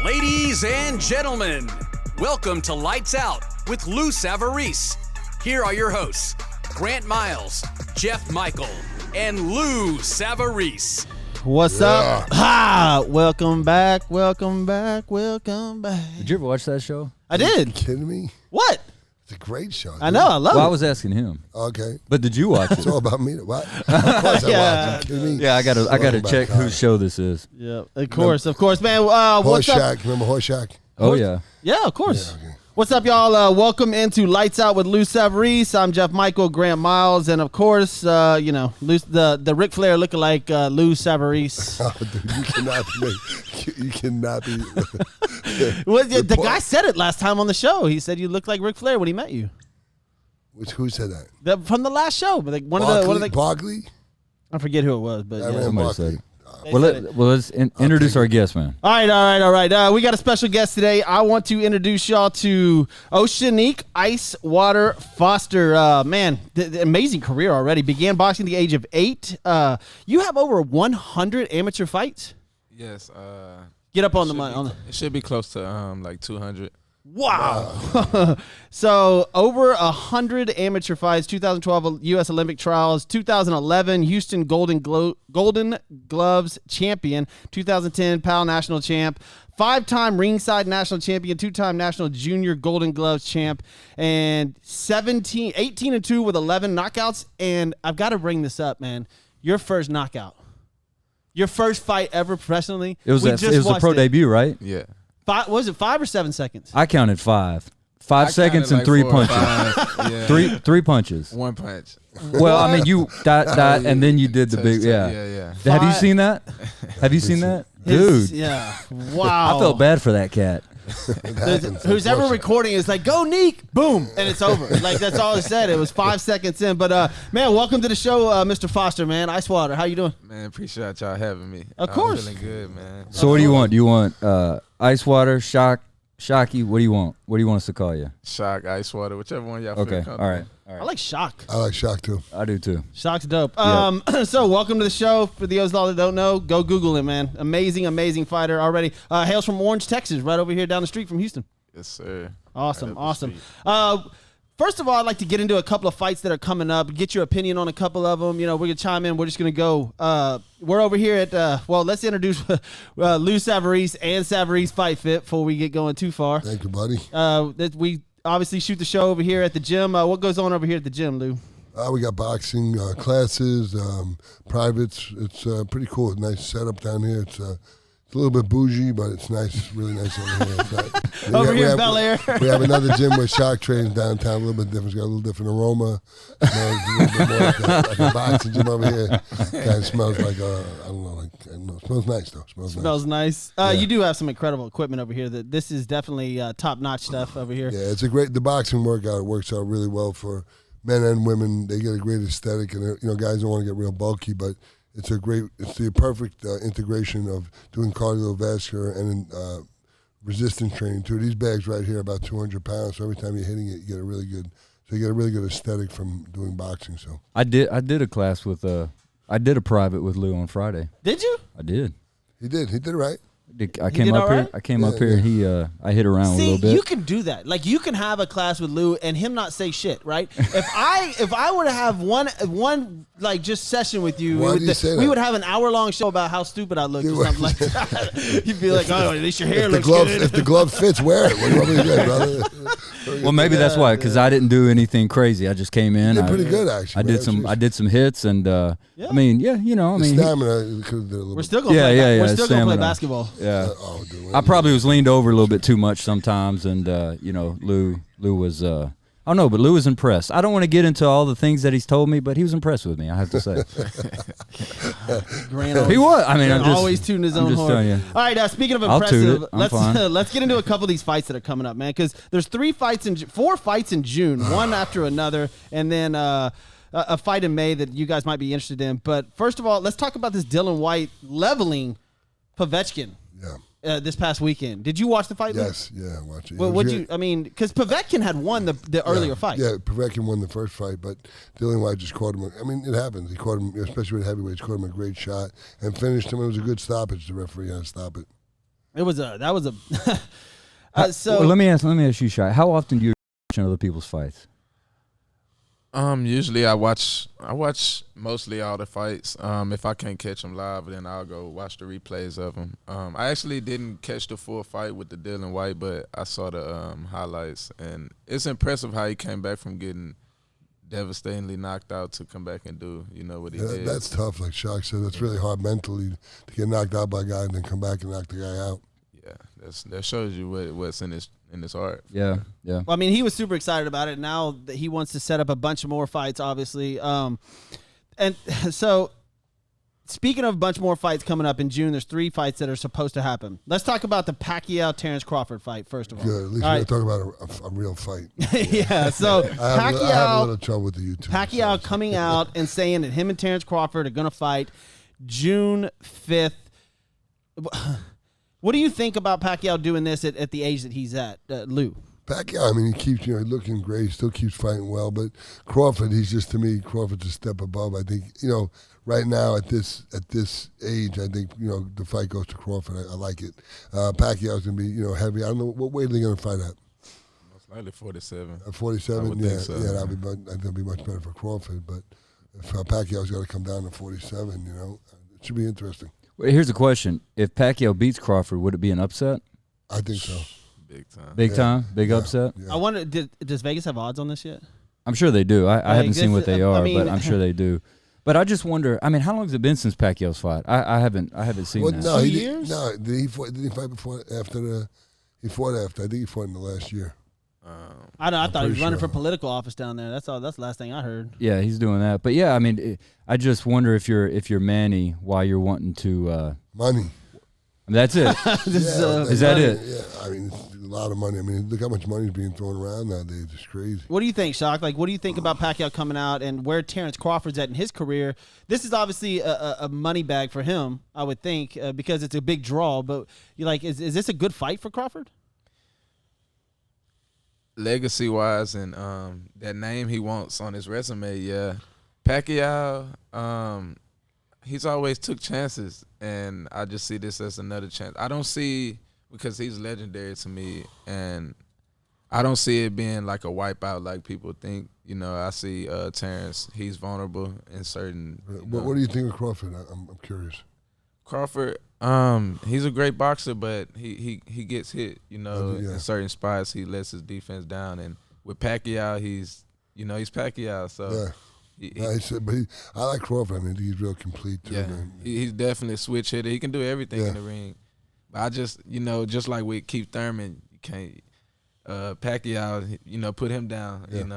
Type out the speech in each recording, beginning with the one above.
Ladies and gentlemen, welcome to Lights Out with Lou Savarese. Here are your hosts, Grant Miles, Jeff Michael, and Lou Savarese. What's up? Ha! Welcome back. Welcome back. Welcome back. Did you ever watch that show? I did. Are you kidding me? What? It's a great show. I know. I love Well, it. I was asking him. Okay. But did you watch It's it? all about me. What? Of course I watch. Are you kidding me? Yeah, I gotta Welcome check back, whose show this is. Yeah, of course, man. Horse What's up? Shack. Remember Horse Shack? Oh yeah. Yeah, of course. Yeah, okay. What's up, y'all? Welcome into Lights Out with Lou Savarese. I'm Jeff Michael, Grant Miles, and of course, Lou, the Ric Flair lookalike Lou Savarese. Oh, dude, you cannot be. Well, the guy said it last time on the show. He said you look like Ric Flair when he met you. Who said that? From the last show, but like one Barkley? of the Barkley? I forget who it was, but I yeah. ran Somebody Barkley. said it. Let's introduce our guest, man. All right. We got a special guest today. I want to introduce y'all to Oceanique Ice Water Foster. Man, the amazing career already. Began boxing at the age of 8. You have over 100 amateur fights. Yes. Get up on the mic. It should be close to like 200. Wow. So over 100 amateur fights, 2012 U.S. Olympic trials, 2011 Houston Golden Gloves champion, 2010 PAL national champ, 5-time ringside national champion, 2-time national junior Golden Gloves champ, and 18-2 with 11 knockouts. And I've got to bring this up, man. Your first knockout. Your first fight ever professionally. It was a pro debut, right? Yeah. Was it 5 or 7 seconds? I counted 5. 5 I seconds counted and 3 4 or punches. 5. Yeah. Three punches. One punch. Well, I mean, you dot, and then you did the big, yeah. Yeah. Have you seen that? Have you seen that? Dude, Yeah. Wow. I felt bad for that cat. It happens, Who's ever unfortunately. recording is like, go Neek, boom, and it's over. Like, that's all it said. It was 5 seconds in. But, man, welcome to the show, Mr. Foster, man. Ice Water, how you doing? Man, appreciate y'all having me. Of course. I'm feeling good, man. So what do you want? Do you want ice water, shocky? What do you want? What do you want us to call you? Shock, ice water, whichever one y'all feel Okay, comfortable. all right. I like Shock. I like Shock too. I do too. Shock's dope. Yeah. So welcome to the show. For those that don't know, go Google him, man. Amazing fighter already. Hails from Orange, Texas, right over here down the street from Houston. Yes, sir. Awesome. Right up the street. First of all, I'd like to get into a couple of fights that are coming up, get your opinion on a couple of them. You know, we're going to chime in. We're just going to go. We're over here at, let's introduce Lou Savarese and Savarese Fight Fit before we get going too far. Thank you, buddy. We obviously shoot the show over here at the gym. What goes on over here at the gym, Lou? We got boxing classes, privates. It's pretty cool. Nice setup down here. It's a little bit bougie, but it's nice, really nice over here. It's not, Over here in Bel Air. We have another gym where Shock trains downtown, a little bit different. It's got a little different aroma. Smells a little bit more like a boxing gym over here. Kind of smells like, I don't know. It smells nice, though. Smells nice. You do have some incredible equipment over here. This is definitely top-notch stuff over here. Yeah, it's a great, the boxing workout works out really well for men and women. They get a great aesthetic, and guys don't want to get real bulky, but it's the perfect integration of doing cardiovascular and resistance training too. These bags right here are about 200 pounds, so every time you're hitting it, you get a really good aesthetic from doing boxing. So I did a class with I did a private with Lou on Friday. Did you? I did. he did it right. I came up here. I came up here, and I hit around a See, little bit. you can do that. Like, you can have a class with Lou and him not say shit, right? If I were to have one like just session with you, Why do you say we that? would have an hour-long show about how stupid I look or something like that. You'd be like, oh, at least your hair looks good. If the glove fits, wear it. What do you want me to do, brother? Well, maybe that's why, because I didn't do anything crazy. I just came in. You did pretty good, actually. I did some hits, and I mean, The stamina could have did a little We're bit. still gonna play. yeah, We're still gonna play stamina. basketball. Yeah. Oh, dude. I probably was leaned over a little bit too much sometimes, and Lou was I don't know, but Lou was impressed. I don't want to get into all the things that he's told me, but he was impressed with me, I have to say. Grant He was. I mean, I'm just always tooting his I'm own just horn. telling you. All right, speaking of I'll toot impressive, it. I'm fine. let's get into a couple of these fights that are coming up, man. Because there's 4 fights in June, one after another, and then a fight in May that you guys might be interested in. But first of all, let's talk about this Dylan White leveling Povetkin. Yeah. this past weekend. Did you watch the fight? Yes, yeah, I watched it. Well, It was what'd good. you? I mean, because Povetkin had won the earlier fight. Yeah, Povetkin won the first fight, but Dillian White just caught him. I mean, it happens. He caught him, especially with heavyweights, caught him a great shot and finished him. It was a good stoppage. The referee had to stop it. That was a. So Well, let me ask you, Shai. How often do you watch other people's fights? Usually I watch mostly all the fights. If I can't catch them live, then I'll go watch the replays of them. I actually didn't catch the full fight with the Dillian White, but I saw the highlights, and it's impressive how he came back from getting devastatingly knocked out to come back and do what he did. That's tough, like Shaq said. That's really hard mentally to get knocked out by a guy and then come back and knock the guy out. Yeah, that shows you what's in his heart. Yeah. Well, I mean, he was super excited about it. Now that he wants to set up a bunch of more fights, obviously. And so, speaking of a bunch more fights coming up in June, there's 3 fights that are supposed to happen. Let's talk about the Pacquiao-Terrence Crawford fight first of all. Good. At least All we're right. talking about a real fight. Yeah. So I have a Pacquiao little trouble with the YouTube. Pacquiao coming out and saying that him and Terrence Crawford are going to fight June 5th. What do you think about Pacquiao doing this at the age that he's at, Lou? Pacquiao, I mean, he keeps looking great. He still keeps fighting well. But Crawford, Crawford's a step above. I think right now at this age, I think the fight goes to Crawford. I like it. Pacquiao's gonna be heavy. I don't know what weight are they gonna fight at. Most likely 47. 47. I would Yeah, think so. yeah, I think that'll be much better for Crawford. But if Pacquiao's got to come down to 47, it should be interesting. Well, here's a question: if Pacquiao beats Crawford, would it be an upset? I think so. Big time. Big time, big upset. Yeah. I wonder, does Vegas have odds on this yet? I'm sure they do. I haven't seen what they are, I mean- but I'm sure they do. But I just wonder. I mean, how long has it been since Pacquiao's fight? I haven't seen that. No, 2 he years? did he fight before after he fought after? I think he fought in the last year. I thought he was pretty running sure. for political office down there. That's all. That's the last thing I heard. Yeah, he's doing that. But yeah, I mean, I just wonder if you're Manny, why you're wanting to. Money. That's it. Is that it? Yeah, I mean, it's a lot of money. I mean, look how much money is being thrown around nowadays. It's crazy. What do you think, Shock? Like, what do you think about Pacquiao coming out and where Terrence Crawford's at in his career? This is obviously a money bag for him, I would think, because it's a big draw. But is this a good fight for Crawford? Legacy wise and that name he wants on his resume, yeah. Pacquiao, he's always took chances, and I just see this as another chance. I don't see, because he's legendary to me, and I don't see it being like a wipeout like people think. I see Terrence, he's vulnerable in certain. What do you think of Crawford? I'm curious. Crawford, he's a great boxer, but he gets hit, in certain spots. He lets his defense down, and with Pacquiao, he's Pacquiao, so yeah. I like Crawford. I mean, he's real complete too. yeah, Man. he's definitely a switch hitter. He can do everything in the ring. But I just, just like with Keith Thurman, you can't Pacquiao, put him down, and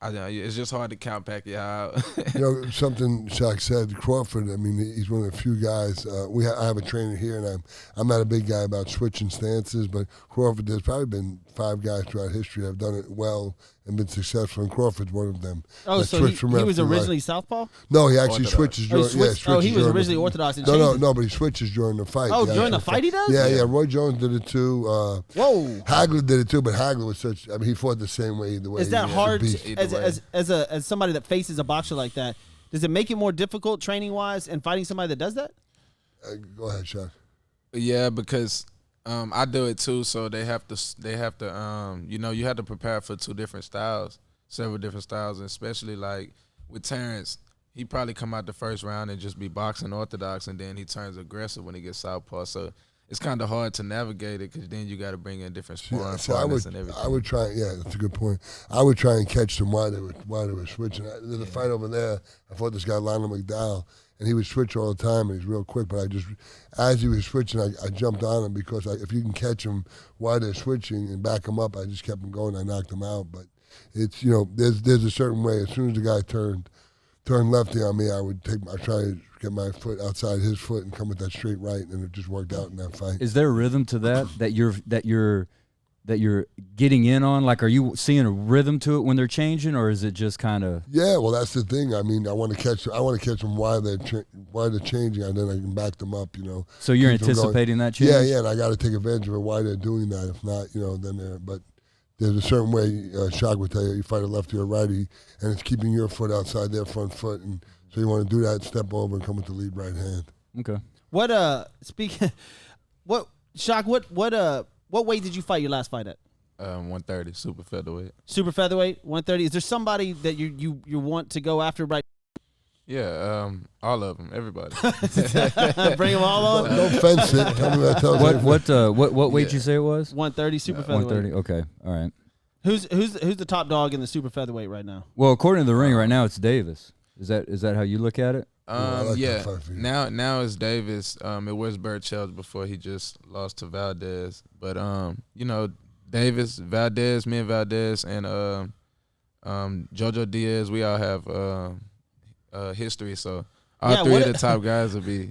it's just hard to count Pacquiao out. Something Shaq said, Crawford, I mean, he's one of the few guys. I have a trainer here, and I'm not a big guy about switching stances, but Crawford, there's probably been 5 guys throughout history that have done it well and been successful, and Crawford's one of them. Oh, that so switched from he left was to right. originally southpaw? No, he actually Orthodox. switches during. He was during originally the, Orthodox and No, changed it. no, but he switches during the fight. Oh, Yeah, during the actually. fight he does? Yeah. Roy Jones did it too. Whoa. Hagler did it too, but Hagler was such. I mean, he fought the same way. The way Is that he hard beast. as somebody that faces a boxer like that? Does it make it more difficult training wise and fighting somebody that does that? Go ahead, Shaq. Yeah, because I do it too, so they have to you have to prepare for several different styles, and especially like with Terrence, he probably come out the first round and just be boxing orthodox, and then he turns aggressive when he gets southpaw. So it's kind of hard to navigate it because then you got to bring in different sparring partners and everything. I would try. Yeah, that's a good point. I would try and catch them while they were switching. There's a fight over there. I fought this guy Lionel McDowell, and he would switch all the time, and he's real quick. But as he was switching, I jumped on him because if you can catch them while they're switching and back them up, I just kept them going. I knocked them out. But it's there's a certain way. As soon as the guy turned lefty on me, I try to get my foot outside his foot and come with that straight right, and it just worked out in that fight. Is there a rhythm to that you're that you're getting in on? Like, are you seeing a rhythm to it when they're changing, or is it just kind of? Yeah, well, that's the thing. I mean, I want to catch them while they're changing, and then I can back them up. So you're keep them going. anticipating that change? Yeah, and I got to take advantage of it while they're doing that. If not, then they're. But there's a certain way. Shock would tell you fight a lefty or righty, and it's keeping your foot outside their front foot, and so you want to do that, step over, and come with the lead right hand. Okay. Shock, what weight did you fight your last fight at? 130, super featherweight. Super featherweight, 130. Is there somebody that you want to go after right? Yeah, all of them, everybody. Bring them all on. Don't fence it. Tell me What weight you say it was? 130 super featherweight. 130. Okay. All right. Who's the top dog in the super featherweight right now? Well, according to the ring right now, it's Davis. Is that how you look at it? Yeah. Now it's Davis. It was Burchell before he just lost to Valdez. But Davis, Valdez, me and Valdez, and Jojo Diaz, we all have history. So all three of the top guys will be,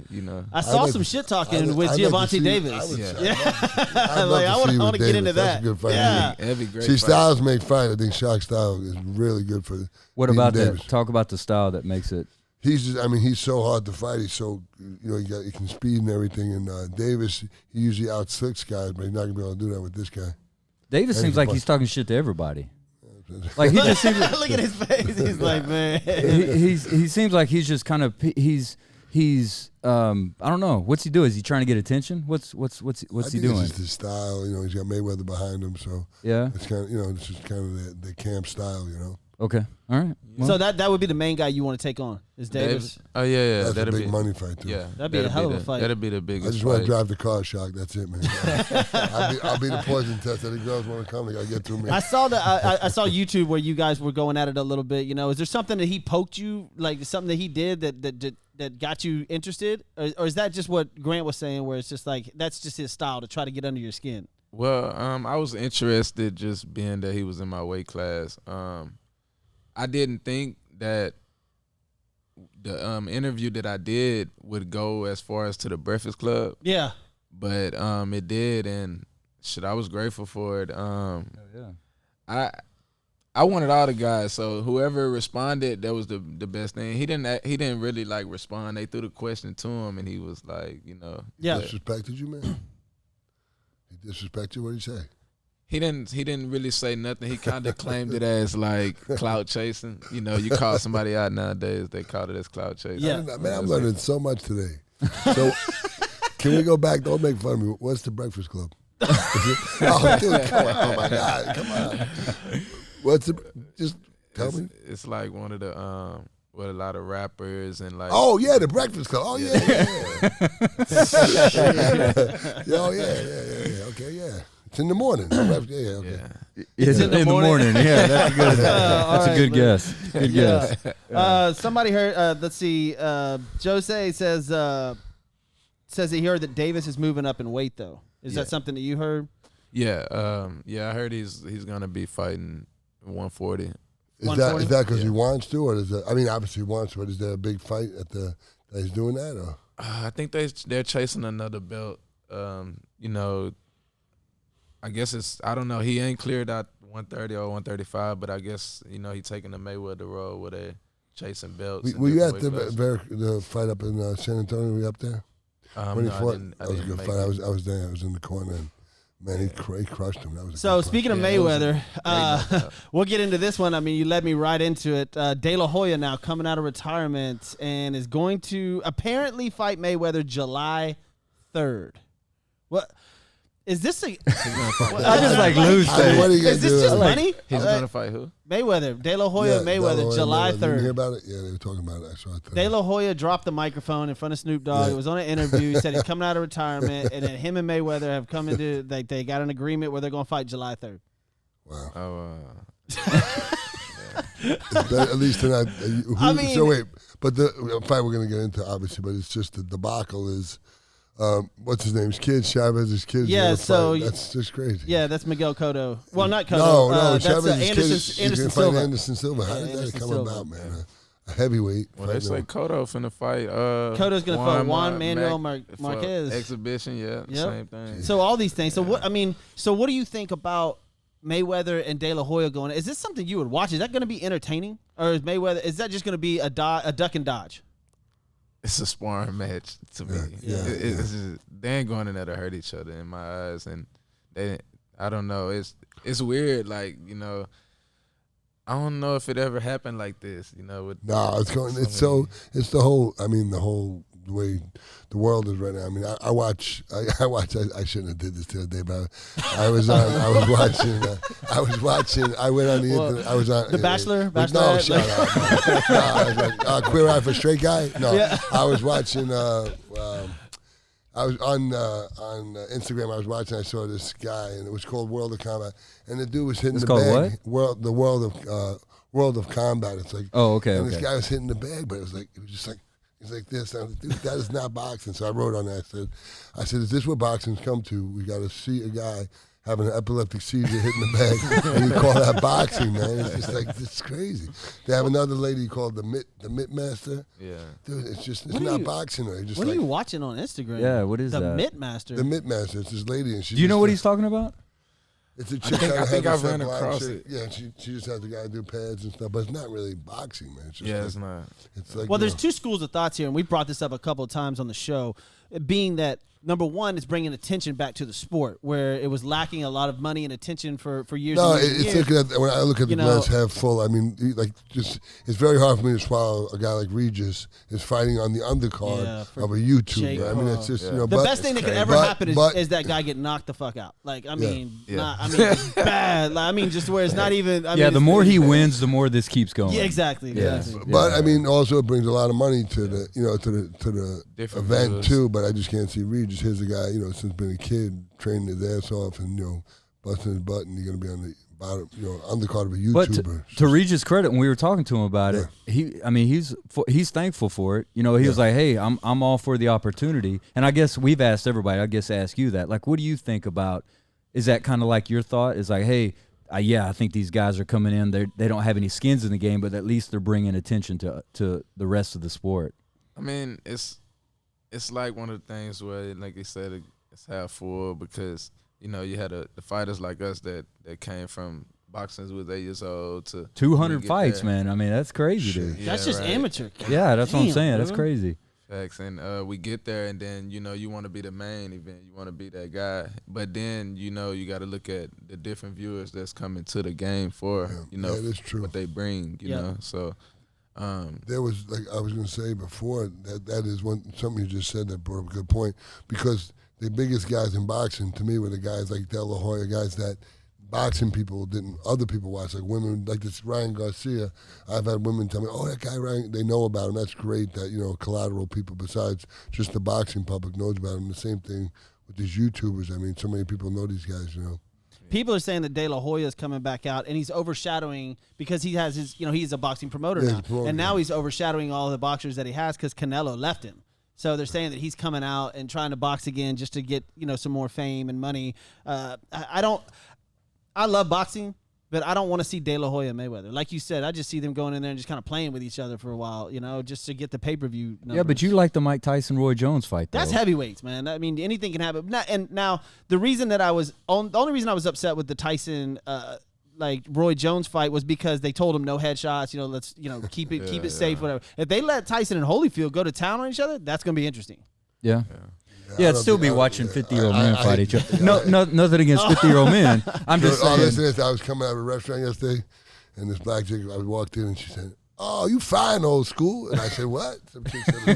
I saw some shit talking with Gervonta Davis. I want to get into that. That's a good fight. Yeah. That'd be great. See, styles make fight. I think Shock style is really good for. What about Davis. that? Talk about the style that makes it. He's so hard to fight. He's so, he can speed and everything. And Davis, he usually outslicks guys, but he's not going to be able to do that with this guy. Davis seems like he's talking shit to everybody. Like, he just seems like, look at his face. He's like, man. He seems like he's just kind of he's I don't know. What's he doing? Is he trying to get attention? What's he doing? It's just his style. He's got Mayweather behind him, so yeah. It's kind of it's just kind of the camp style. Okay. All right. Well, so that would be the main guy you want to take on is Davis. Oh yeah. That's a big money fight too. Yeah, that'd be a hell of a fight. That'd be the biggest. I just want to drive the car, Shock. That's it, man. I'll be the poison test that the girls want to come. They gotta get through me. I saw I saw YouTube where you guys were going at it a little bit. Is there something that he poked you, like something that he did that got you interested, or is that just what Grant was saying, where it's just like that's just his style to try to get under your skin? Well, I was interested just being that he was in my weight class. I didn't think that the interview that I did would go as far as to the Breakfast Club. Yeah. But it did, and shit, I was grateful for it. Yeah. I wanted all the guys, so whoever responded, that was the best thing. He didn't really like respond. They threw the question to him, and he was like, Yeah. Disrespected you, man. He disrespected you. What did he say? He didn't really say nothing. He kind of claimed it as like clout chasing. You call somebody out nowadays, they call it as clout chasing. Yeah. Man, I'm learning so much today. So can we go back? Don't make fun of me. What's the Breakfast Club? Oh, dude, come on. Oh, my God. Come on. Just tell me. It's like one of the with a lot of rappers and like. Oh yeah, the Breakfast Club. Oh yeah. Yeah. Okay, yeah. It's in the morning. Yeah, okay. Yeah. It's in the morning. Yeah, that's a good. That's a good guess. Good guess. Somebody heard. Let's see. Jose says that he heard that Davis is moving up in weight though. Is that something that you heard? Yeah. I heard he's gonna be fighting 140. Is that because he wants to, or is that? I mean, obviously he wants to, but is there a big fight that he's doing that, or? I think they're chasing another belt. I guess I don't know. He ain't cleared out 130 or 135, but I guess he's taking the Mayweather role where they're chasing belts. Were you at the fight up in San Antonio? Were you up there? When he fought? That was a good fight. I was there. I was in the corner. And man, he crushed him. That was so speaking of Mayweather, we'll get into this one. I mean, you led me right into it. De La Hoya now coming out of retirement and is going to apparently fight Mayweather July 3rd. What? Is this I just like Lou said. Is this just money? He's going to fight who? Mayweather. De La Hoya Mayweather, July 3rd. Did you hear about it? Yeah, they were talking about it. I saw it. De La Hoya dropped the microphone in front of Snoop Dogg. It was on an interview. He said he's coming out of retirement, and then him and Mayweather have come into they got an agreement where they're going to fight July 3rd. Wow. Oh, At least tonight. So wait, but the fight we're going to get into, obviously, but it's just the debacle is. What's his name? His kids, Chavez's kids. Yeah, so that's just crazy. Yeah, that's Miguel Cotto. Well, not Cotto. No, that's Chavez's kids. Anderson Silva. Silva. Anderson Silva. How did that come Silva. about, man? heavyweight. Well, they say Cotto finna fight. Cotto's gonna fight Juan Manuel Marquez. Exhibition, yeah, same thing. So all these things. So what? I mean, so what do you think about Mayweather and De La Hoya going? Is this something you would watch? Is that going to be entertaining, or is Mayweather? Is that just going to be a duck and dodge? It's a sparring match to me. It's just, they ain't going in there to hurt each other in my eyes, and I don't know. It's weird, like, you know. I don't know if it ever happened like this, you know. It's the whole way the world is right now. I mean, I watch. I shouldn't have did this the other day, but I was watching. I went on the internet. I was on The Bachelor. No, shut up. No, I was Queer Eye for Straight Guy. No, yeah. I was watching. I was on Instagram. I was watching. I saw this guy, and it was called World of Combat. And the dude was hitting the bag. What? The World of Combat. It's like, oh, okay. And this guy was hitting the bag, but it was just like he's like this. And I was like, dude, that is not boxing. So I wrote on that. I said, is this what boxing's come to? We got to see a guy having an epileptic seizure hitting the bag, and you call that boxing, man? It's just like, it's crazy. They have another lady called the Mitt Master. Yeah, dude, it's not boxing. What are you watching on Instagram? Yeah, what is that? The Mitt Master. The Mitt Master. It's this lady, and she. Do you know what he's talking about? It's a chick. I think I've ran across it. Yeah, she just has the guy do pads and stuff, but it's not really boxing, man. It's just it's not. It's like, well, there's two schools of thoughts here, and we brought this up a couple of times on the show, being that number one is bringing attention back to the sport, where it was lacking a lot of money and attention for years. No, and years. It's looking at when I look at the glass half full. I mean, it's very hard for me to swallow a guy like Regis is fighting on the undercard of a YouTuber. I mean, it's just the best thing that could ever happen is that guy get knocked the fuck out. Like, I mean, it's bad. Like, I mean, just where it's not even. I mean, the more he wins, the more this keeps going. Yeah, exactly. Yeah. But I mean, also it brings a lot of money to the to the different event viewers. too. But I just can't see Regis. Here's a guy, since being a kid, training his ass off and busting his butt, and you're gonna be on the bottom, undercard of a YouTuber. But to Regis' credit, when we were talking to him about it, he's thankful for it. He was like, "Hey, I'm all for the opportunity." And I guess we've asked everybody. I guess ask you that. Like, what do you think about? Is that kind of like your thought? Is like, hey, I think these guys are coming in. They don't have any skins in the game, but at least they're bringing attention to the rest of the sport. I mean, it's like one of the things where, like you said, it's half full because you had the fighters like us that came from boxing who was 8 years old to 200 fights, there. Man. I mean, that's crazy, dude. Yeah, that's just amateur. Yeah, that's what I'm saying. That's crazy. Facts, and we get there, and then you want to be the main event, you want to be that guy, but then you got to look at the different viewers that's coming to the game for that is true. what they bring, you know. So there was, like I was going to say before, that is something you just said that brought up a good point, because the biggest guys in boxing to me were the guys like De La Hoya, guys that boxing people other people watch, like women, like this Ryan Garcia. I've had women tell me, oh, that guy Ryan, they know about him. That's great that, collateral people besides just the boxing public knows about him. The same thing with these YouTubers. I mean, so many people know these guys, People are saying that De La Hoya is coming back out, and he's overshadowing because he has his, he's a boxing promoter now. And now he's overshadowing all the boxers that he has because Canelo left him. So they're saying that he's coming out and trying to box again just to get, some more fame and money. I love boxing, but I don't want to see De La Hoya and Mayweather. Like you said, I just see them going in there and just kind of playing with each other for a while, just to get the pay-per-view numbers. Yeah, but you like the Mike Tyson-Roy Jones fight, though. That's heavyweights, man. I mean, anything can happen. And now, the reason that the only reason I was upset with the Tyson, Roy Jones fight was because they told him no headshots, let's, keep it safe, whatever. If they let Tyson and Holyfield go to town on each other, that's going to be interesting. Yeah. Yeah, I'd still be watching 50-year-old men fight each other. No, nothing against 50-year-old men. I'm just saying. Listen to this. I was coming out of a restaurant yesterday, and this black chick, I walked in, and she said, "Oh, you fine, old school." And I said, "What?" Some chick said,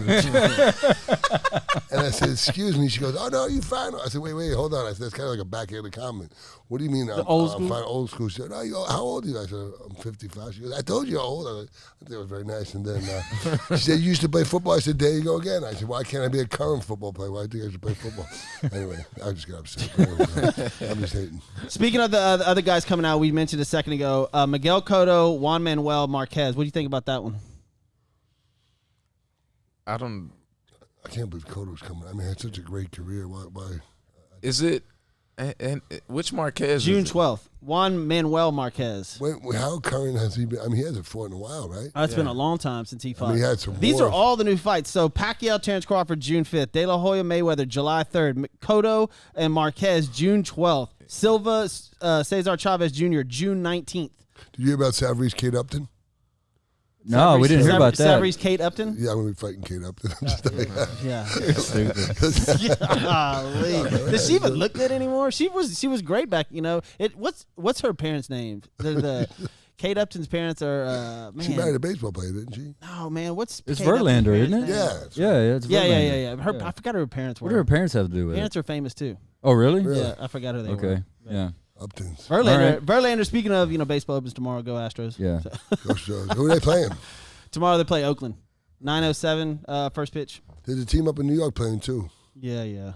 and I said, "Excuse me." She goes, "Oh, no, you fine." I said, "Wait, hold on." I said, "That's kind of like a backhanded comment. What do you mean I'm fine, old school?" She said, "Oh, how old are you?" I said, "I'm 55." She goes, "I told you how old." I think it was very nice. And then she said, "You used to play football?" I said, "There you go again." I said, "Why can't I be a current football player? Why do you think I should play football?" Anyway, I just got upset. I'm just hating. Speaking of the other guys coming out, we mentioned a second ago, Miguel Cotto, Juan Manuel Marquez. What do you think about that one? I can't believe Cotto's coming. I mean, he had such a great career. Why? Is it And which Marquez? June is it? 12th. Juan Manuel Marquez. How current has he been? I mean, he hasn't fought in a while, right? It's been a long time since he fought. I mean, he had some These are wars. all the new fights. So Pacquiao, Terrence Crawford, June 5th. De La Hoya, Mayweather, July 3rd. Cotto and Marquez, June 12th. Silva, Cesar Chavez Jr., June 19th. Did you hear about Savarese, Kate Upton? No, we didn't hear about that. Savarese, Kate Upton? Yeah, I'm going to be fighting Kate Upton. I'm just saying. Yeah. Stupid. Golly. Does she even look good anymore? She was great back. What's her parents' name? The Kate Upton's parents are man. She married a baseball player, didn't she? Oh man, what's It's Kate Upton's Verlander, parents' isn't it? name? Yeah. It's Verlander. Yeah. I forgot who her parents were. What do her parents have to do with Parents it? are famous too. Oh, really? Really? Yeah, I forgot who they were. Okay. Yeah. Upton's. Verlander. All right. Verlander. Speaking of, baseball opens tomorrow. Go Astros. Yeah. Go Stars. Who are they playing? Tomorrow they play Oakland. 9:07 first pitch. There's a team up in New York playing too. Yeah. Yeah.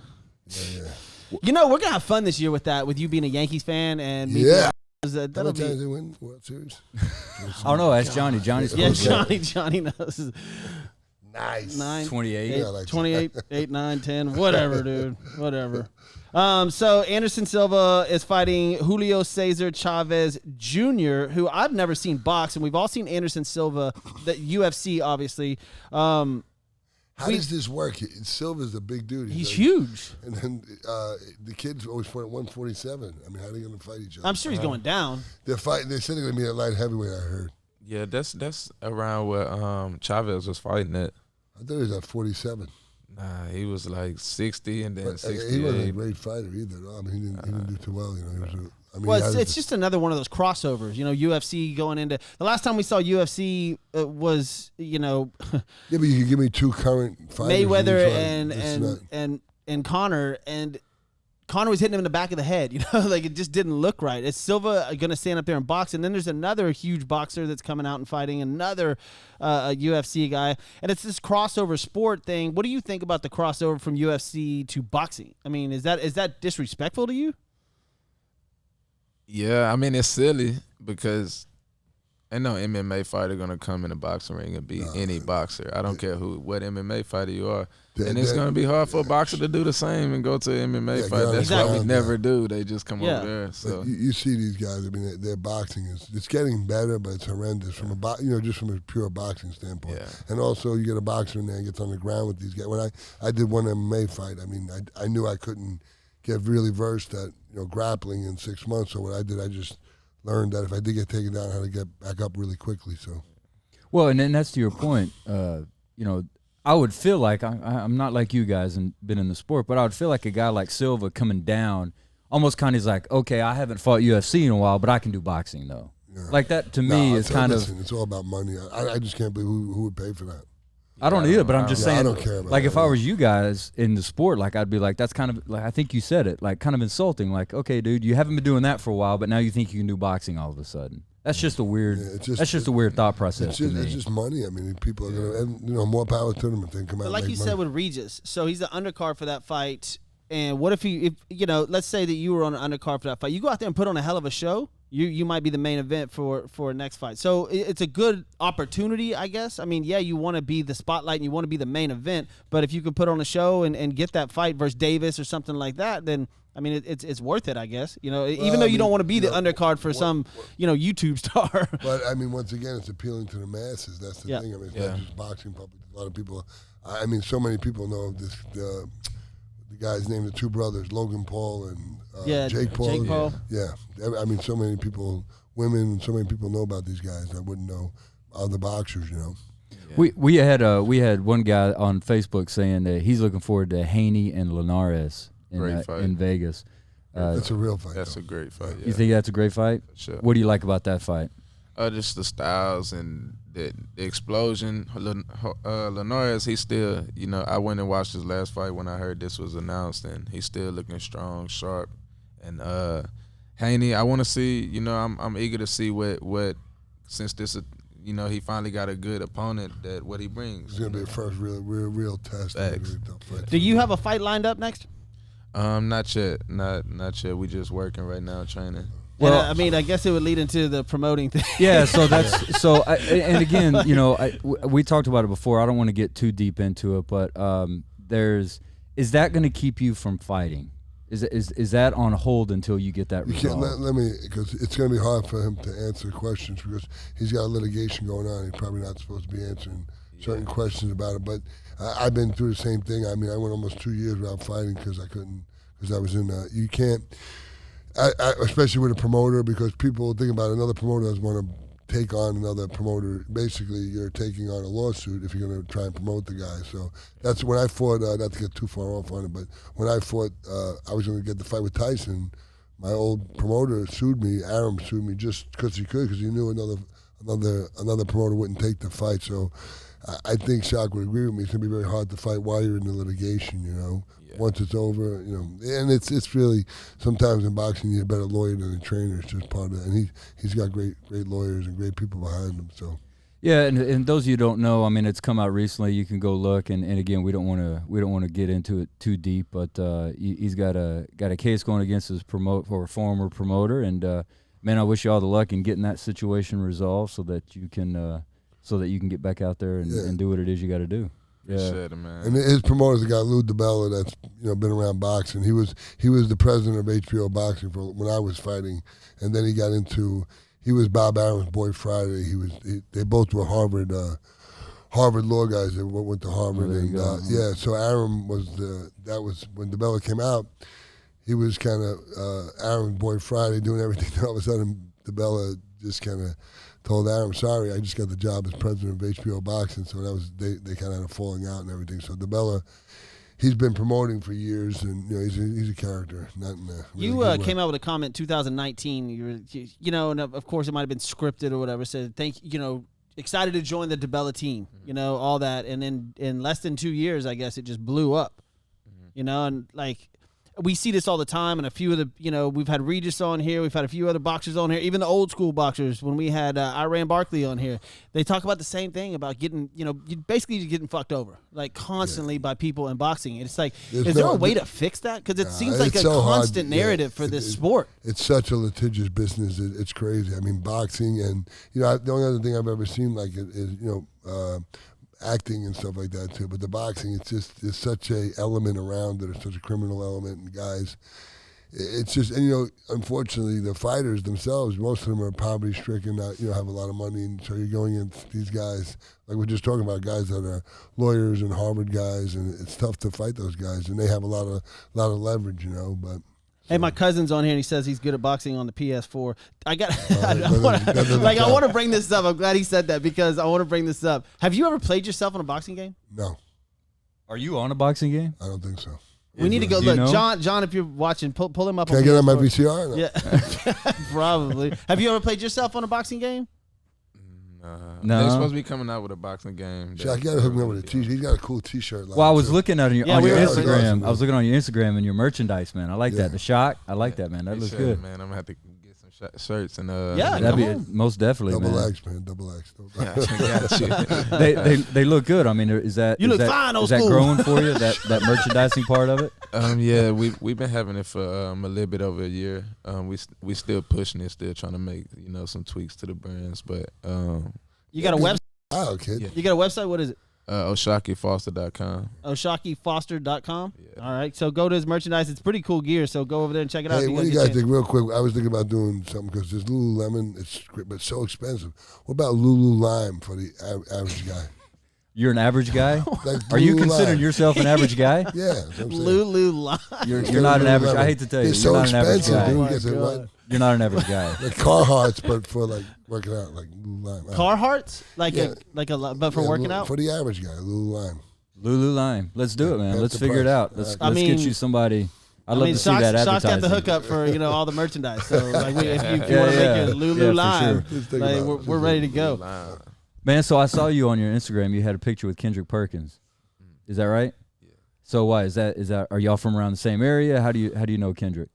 We're gonna have fun this year with that. With you being a Yankees fan and me. Yeah. How That'll many times be. they win World Series? I don't know. Ask Johnny. Johnny's Yeah, supposed to- Johnny knows. Nice. 9, 28. 8, Yeah, I like that. 28, 8, 9, 10, whatever, dude. Whatever. So Anderson Silva is fighting Julio Cesar Chavez Jr., who I've never seen box, and we've all seen Anderson Silva, the UFC, obviously. How does this work? Silva's a big dude. He's like- huge. And then the kids always fight at 147. I mean, how are they going to fight each other? I'm sure he's going down. They're fighting. They said they're going to be at light heavyweight. I heard. Yeah, that's around where Chavez was fighting at. I thought he was at 47. Nah, he was like 60 and then But, he 68. wasn't a great fighter either. I mean, he didn't do too well. He was. Well, it's just another one of those crossovers. UFC going into the last time we saw UFC was Yeah, but you can give me two current fighters. Mayweather and Conor, and Conor was hitting him in the back of the head. Like it just didn't look right. Is Silva going to stand up there and box? And then there's another huge boxer that's coming out and fighting another a UFC guy, and it's this crossover sport thing. What do you think about the crossover from UFC to boxing? I mean, is that disrespectful to you? Yeah, I mean, it's silly because ain't no MMA fighter going to come in a boxing ring and beat any boxer. I don't care what MMA fighter you are. And it's going to be hard for a boxer to do the same and go to an MMA fight. That's Exactly. what we never do. They just come over there. So You see these guys. I mean, their boxing it's getting better, but it's horrendous from just from a pure boxing standpoint. Yeah. And also, you get a boxer in there and gets on the ground with these guys. When I did one MMA fight, I mean, I knew I couldn't get really versed at grappling in 6 months. So what I did, I just learned that if I did get taken down, how to get back up really quickly. So, Well, and then that's to your point. I would feel like I'm not like you guys and been in the sport, but I would feel like a guy like Silva coming down, almost kind of like, okay, I haven't fought UFC in a while, but I can do boxing though. Yeah. Like that to me is kind of. It's all about money. I just can't believe who would pay for that. I don't either, but I'm just saying. I don't care about like that. if I was you guys in the sport, like I'd be like, that's kind of like I think you said it, like kind of insulting. Like, okay, dude, you haven't been doing that for a while, but now you think you can do boxing all of a sudden. That's just a weird. That's just a weird thought process to me. It's just money. I mean, people are gonna, and more power to them if they come out. But like and you make said money. with Regis, so he's the undercard for that fight. And what if let's say that you were on an undercard for that fight, you go out there and put on a hell of a show. You might be the main event for a next fight. So it's a good opportunity, I guess. I mean, yeah, you want to be the spotlight and you want to be the main event, but if you could put on a show and get that fight versus Davis or something like that, then I mean, it's worth it, I guess. Even though you don't want to be the undercard for some YouTube star. But I mean, once again, it's appealing to the masses. That's the Yeah. thing. I mean, it's not just boxing public. A lot of people. I mean, so many people know of this. The guy's name, the two brothers, Logan Paul and Jake Paul. Jake Paul. Yeah, I mean, so many people, women, so many people know about these guys that wouldn't know other boxers. We had one guy on Facebook saying that he's looking forward to Haney and Linares in Vegas. That's a real fight. that's though. a great fight. Yeah. You think that's a great fight? Sure. What do you like about that fight? Just the styles and the explosion. Linares, he's still, I went and watched his last fight when I heard this was announced, and he's still looking strong, sharp. And Haney, I want to see, I'm eager to see what since this, he finally got a good opponent, that what he brings. It's gonna be a first real test. Facts. Do you have a fight lined up next? Not yet. Not yet. We just working right now, training. Well, I mean, I guess it would lead into the promoting thing. Yeah, so and again, we talked about it before. I don't want to get too deep into it, but is that going to keep you from fighting? Is that on hold until you get that You can't resolved? let me, because it's going to be hard for him to answer questions because he's got a litigation going on. He's probably not supposed to be answering certain questions about it. But I've been through the same thing. I mean, I went almost 2 years without fighting because I couldn't, because I was in. You can't, especially with a promoter, because people think about another promoter doesn't want to take on another promoter. Basically, you're taking on a lawsuit if you're going to try and promote the guy. So that's when I fought, not to get too far off on it, but when I fought, I was going to get the fight with Tyson. My old promoter sued me. Aram sued me just because he could, because he knew another promoter wouldn't take the fight. So I think Shock would agree with me. It's going to be very hard to fight while you're in the litigation, you know. Yeah. Once it's over, you know, and it's really, sometimes in boxing you need a better lawyer than a trainer. It's just part of it. And he's got great lawyers and great people behind him. So Yeah, and those of you who don't know, I mean, it's come out recently. You can go look, and again, we don't want to get into it too deep, but he's got a case going against his former promoter, and man, I wish you all the luck in getting that situation resolved so that you can get back out there and do what it is you got to do. Yeah, appreciate it, man. And his promoter's a guy, Lou DiBella, that's been around boxing. He was the president of HBO Boxing for when I was fighting, and then he got into. He was Bob Aram's boy Friday. They both were Harvard law guys. They went to Harvard, So Aram that was when DiBella came out. He was kind of Aram's boy Friday, doing everything. Then all of a sudden, DiBella just kind of told Aram, "Sorry, I just got the job as president of HBO Boxing." So that was they kind of had a falling out and everything. So DiBella, he's been promoting for years, and he's a character. Not in a really you came out with a comment 2019. And of course it might have been scripted or whatever. Said excited to join the DiBella team. All that, and then in less than 2 years, I guess it just blew up. And like. We see this all the time, and a few of the, we've had Regis on here, we've had a few other boxers on here, even the old school boxers. When we had Iran Barkley on here, they talk about the same thing about getting, basically getting fucked over, like constantly by people in boxing. And it's like, is there a way to fix that? Because it seems like a so constant hard. narrative for this sport. It's such a litigious business. It's crazy. I mean, boxing, and the only other thing I've ever seen like it is acting and stuff like that too, but the boxing, it's such a element around it. It's such a criminal element, and guys, it's just, and unfortunately, the fighters themselves, most of them are poverty stricken, not have a lot of money, and so you're going into these guys like we're just talking about, guys that are lawyers and Harvard guys, and it's tough to fight those guys, and they have a lot of leverage, but. Hey, my cousin's on here, and he says he's good at boxing on the PS4. I want to bring this up. I'm glad he said that because I want to bring this up. Have you ever played yourself on a boxing game? No. Are you on a boxing game? I don't think so. We need to go look. John, if you're watching, pull him up. Can I get on my VCR? No. Yeah, probably. Have you ever played yourself on a boxing game? No. They're supposed to be coming out with a boxing game. I got to hook me up with a T-shirt. He's got a cool T-shirt. Well, I was looking at your Instagram. Awesome, I was looking on your Instagram and your merchandise, man. I like that. The Shock. I like that, man. That looks good. Man, I'm gonna have to get some shirts and that'd be most definitely, double man. X, man. Double X. Got you. They look good. I mean, is that fine, is that growing for you? That merchandising part of it? Yeah, we've been having it for a little bit over a year. We still pushing it, still trying to make some tweaks to the brands, but you got a website? Oh, okay. Yeah. You got a website? What is it? OshakiFoster.com. OshakiFoster.com? Yeah. All right. So go to his merchandise. It's pretty cool gear, so go over there and check it out. Hey, what do you guys think, real quick? I was thinking about doing something because there's Lululemon. It's great, but it's so expensive. What about Lime for the average guy? You're an average guy? Like Are you Lime. considering yourself an average guy? Yeah. That's what I'm saying. Lime. You're not an average. I hate to tell you, It's you're so not an average expensive, guy. dude. Oh Guess my what? God. You're not an average guy. Like Carhartts, but for like working out, like Lime. Carhartts? But for working out? For the average guy, Lime. Lime. Let's do it, man. That's Let's the figure it price. out. Let's get you somebody. I'd love to see that Shock's advertising. got the hookup for all the merchandise. So if you want to make your Lulu Lime, sure. we're ready to go. Man, so I saw you on your Instagram. You had a picture with Kendrick Perkins. Is that right? Yeah. So why is that? Are y'all from around the same area? How do you know Kendrick?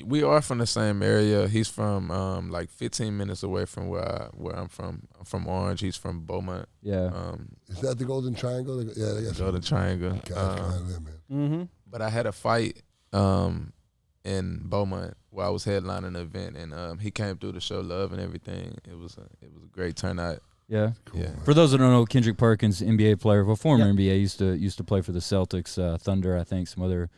We are from the same area. He's from like 15 minutes away from where I'm from. I'm from Orange. He's from Beaumont. Yeah. Is that the Golden Triangle? Yeah, they got Golden Triangle. there, man. Mm-hmm. But I had a fight in Beaumont where I was headlining an event, and he came through to show love and everything. It was a great turnout. Yeah. Cool, Yeah. man. For those that don't know, Kendrick Perkins, NBA player, former NBA, used to play for the Celtics, Thunder, I think, some other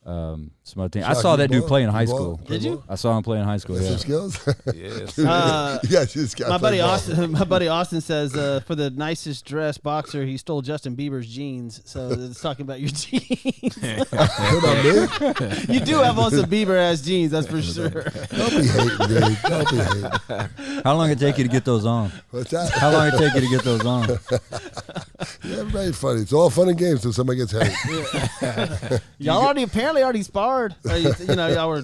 some other things. I Shaq, saw you that dude ball? play in high You ball? school. Play Did you? ball? I saw him play in high school. Got Yeah. some skills? Yes. Yes, this guy My play buddy ball. My buddy Austin says for the nicest dressed boxer, he stole Justin Bieber's jeans. So it's talking about your jeans. What about me? You do have on some Bieber ass jeans, that's for sure. Don't be hating, dude. Don't be hating. How long it take you to get those on? What's that? How long it take you to get those on? Yeah, everybody's funny. It's all fun and games until somebody gets hurt. Y'all apparently already sparred. Y'all were.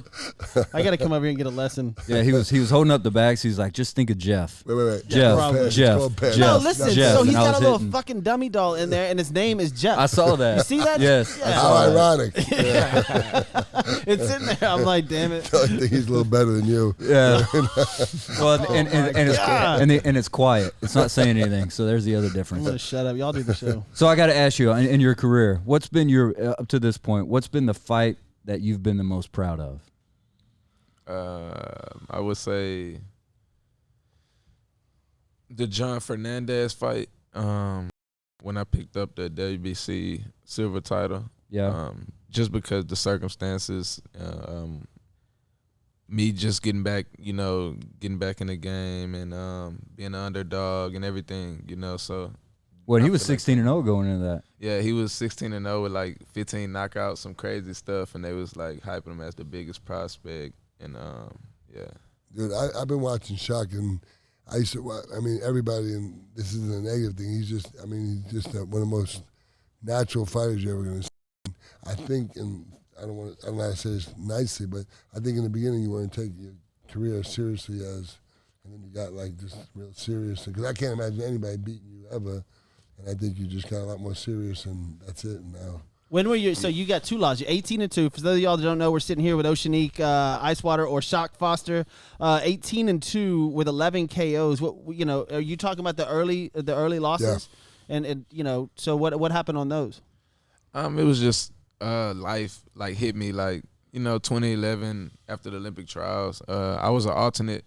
I got to come over here and get a lesson. Yeah, he was holding up the bags. He's like, just think of Jeff. Wait. Jeff, probably. It's Jeff, called pass. Jeff. No, listen. Jeff, So he's and I got a was little hitting. fucking dummy doll in there, and his name is Jeff. I saw that. You see that? Yes. Yeah. I How saw that. ironic. It's in there. I'm like, damn it. I think he's a little better than you. Yeah. Well, and it's God. and it's quiet. It's not saying anything. So there's the other I'm gonna difference. shut up. Y'all do the show. So I got to ask you, in your career, what's been your up to this point? What's been the fight that you've been the most proud of? I would say the John Fernandez fight. When I picked up the WBC silver title. Yeah. Just because the circumstances, me just getting back in the game and being an underdog and everything, So Well, he I was feel like- 16-0 going into that. yeah, he was 16-0 with like 15 knockouts, some crazy stuff, and they was like hyping him as the biggest prospect. And yeah, Dude, I've been watching Shaq, and I used to watch, everybody, and this isn't a negative thing, he's just one of the most natural fighters you're ever going to see. I think, and I don't know how to say this nicely, but I think in the beginning you want to take your career as seriously as, and then you got like just real serious, because I can't imagine anybody beating you ever, and I think you just got a lot more serious, and that's it now. When were you? So you got 2 losses. 18-2. For those of y'all that don't know, we're sitting here with Oceanique, Icewater, or Shock Foster. 18-2 with 11 KOs. What are you talking about the early losses? Yeah. And so what happened on those? it was just life like hit me like 2011 after the Olympic trials. I was an alternate.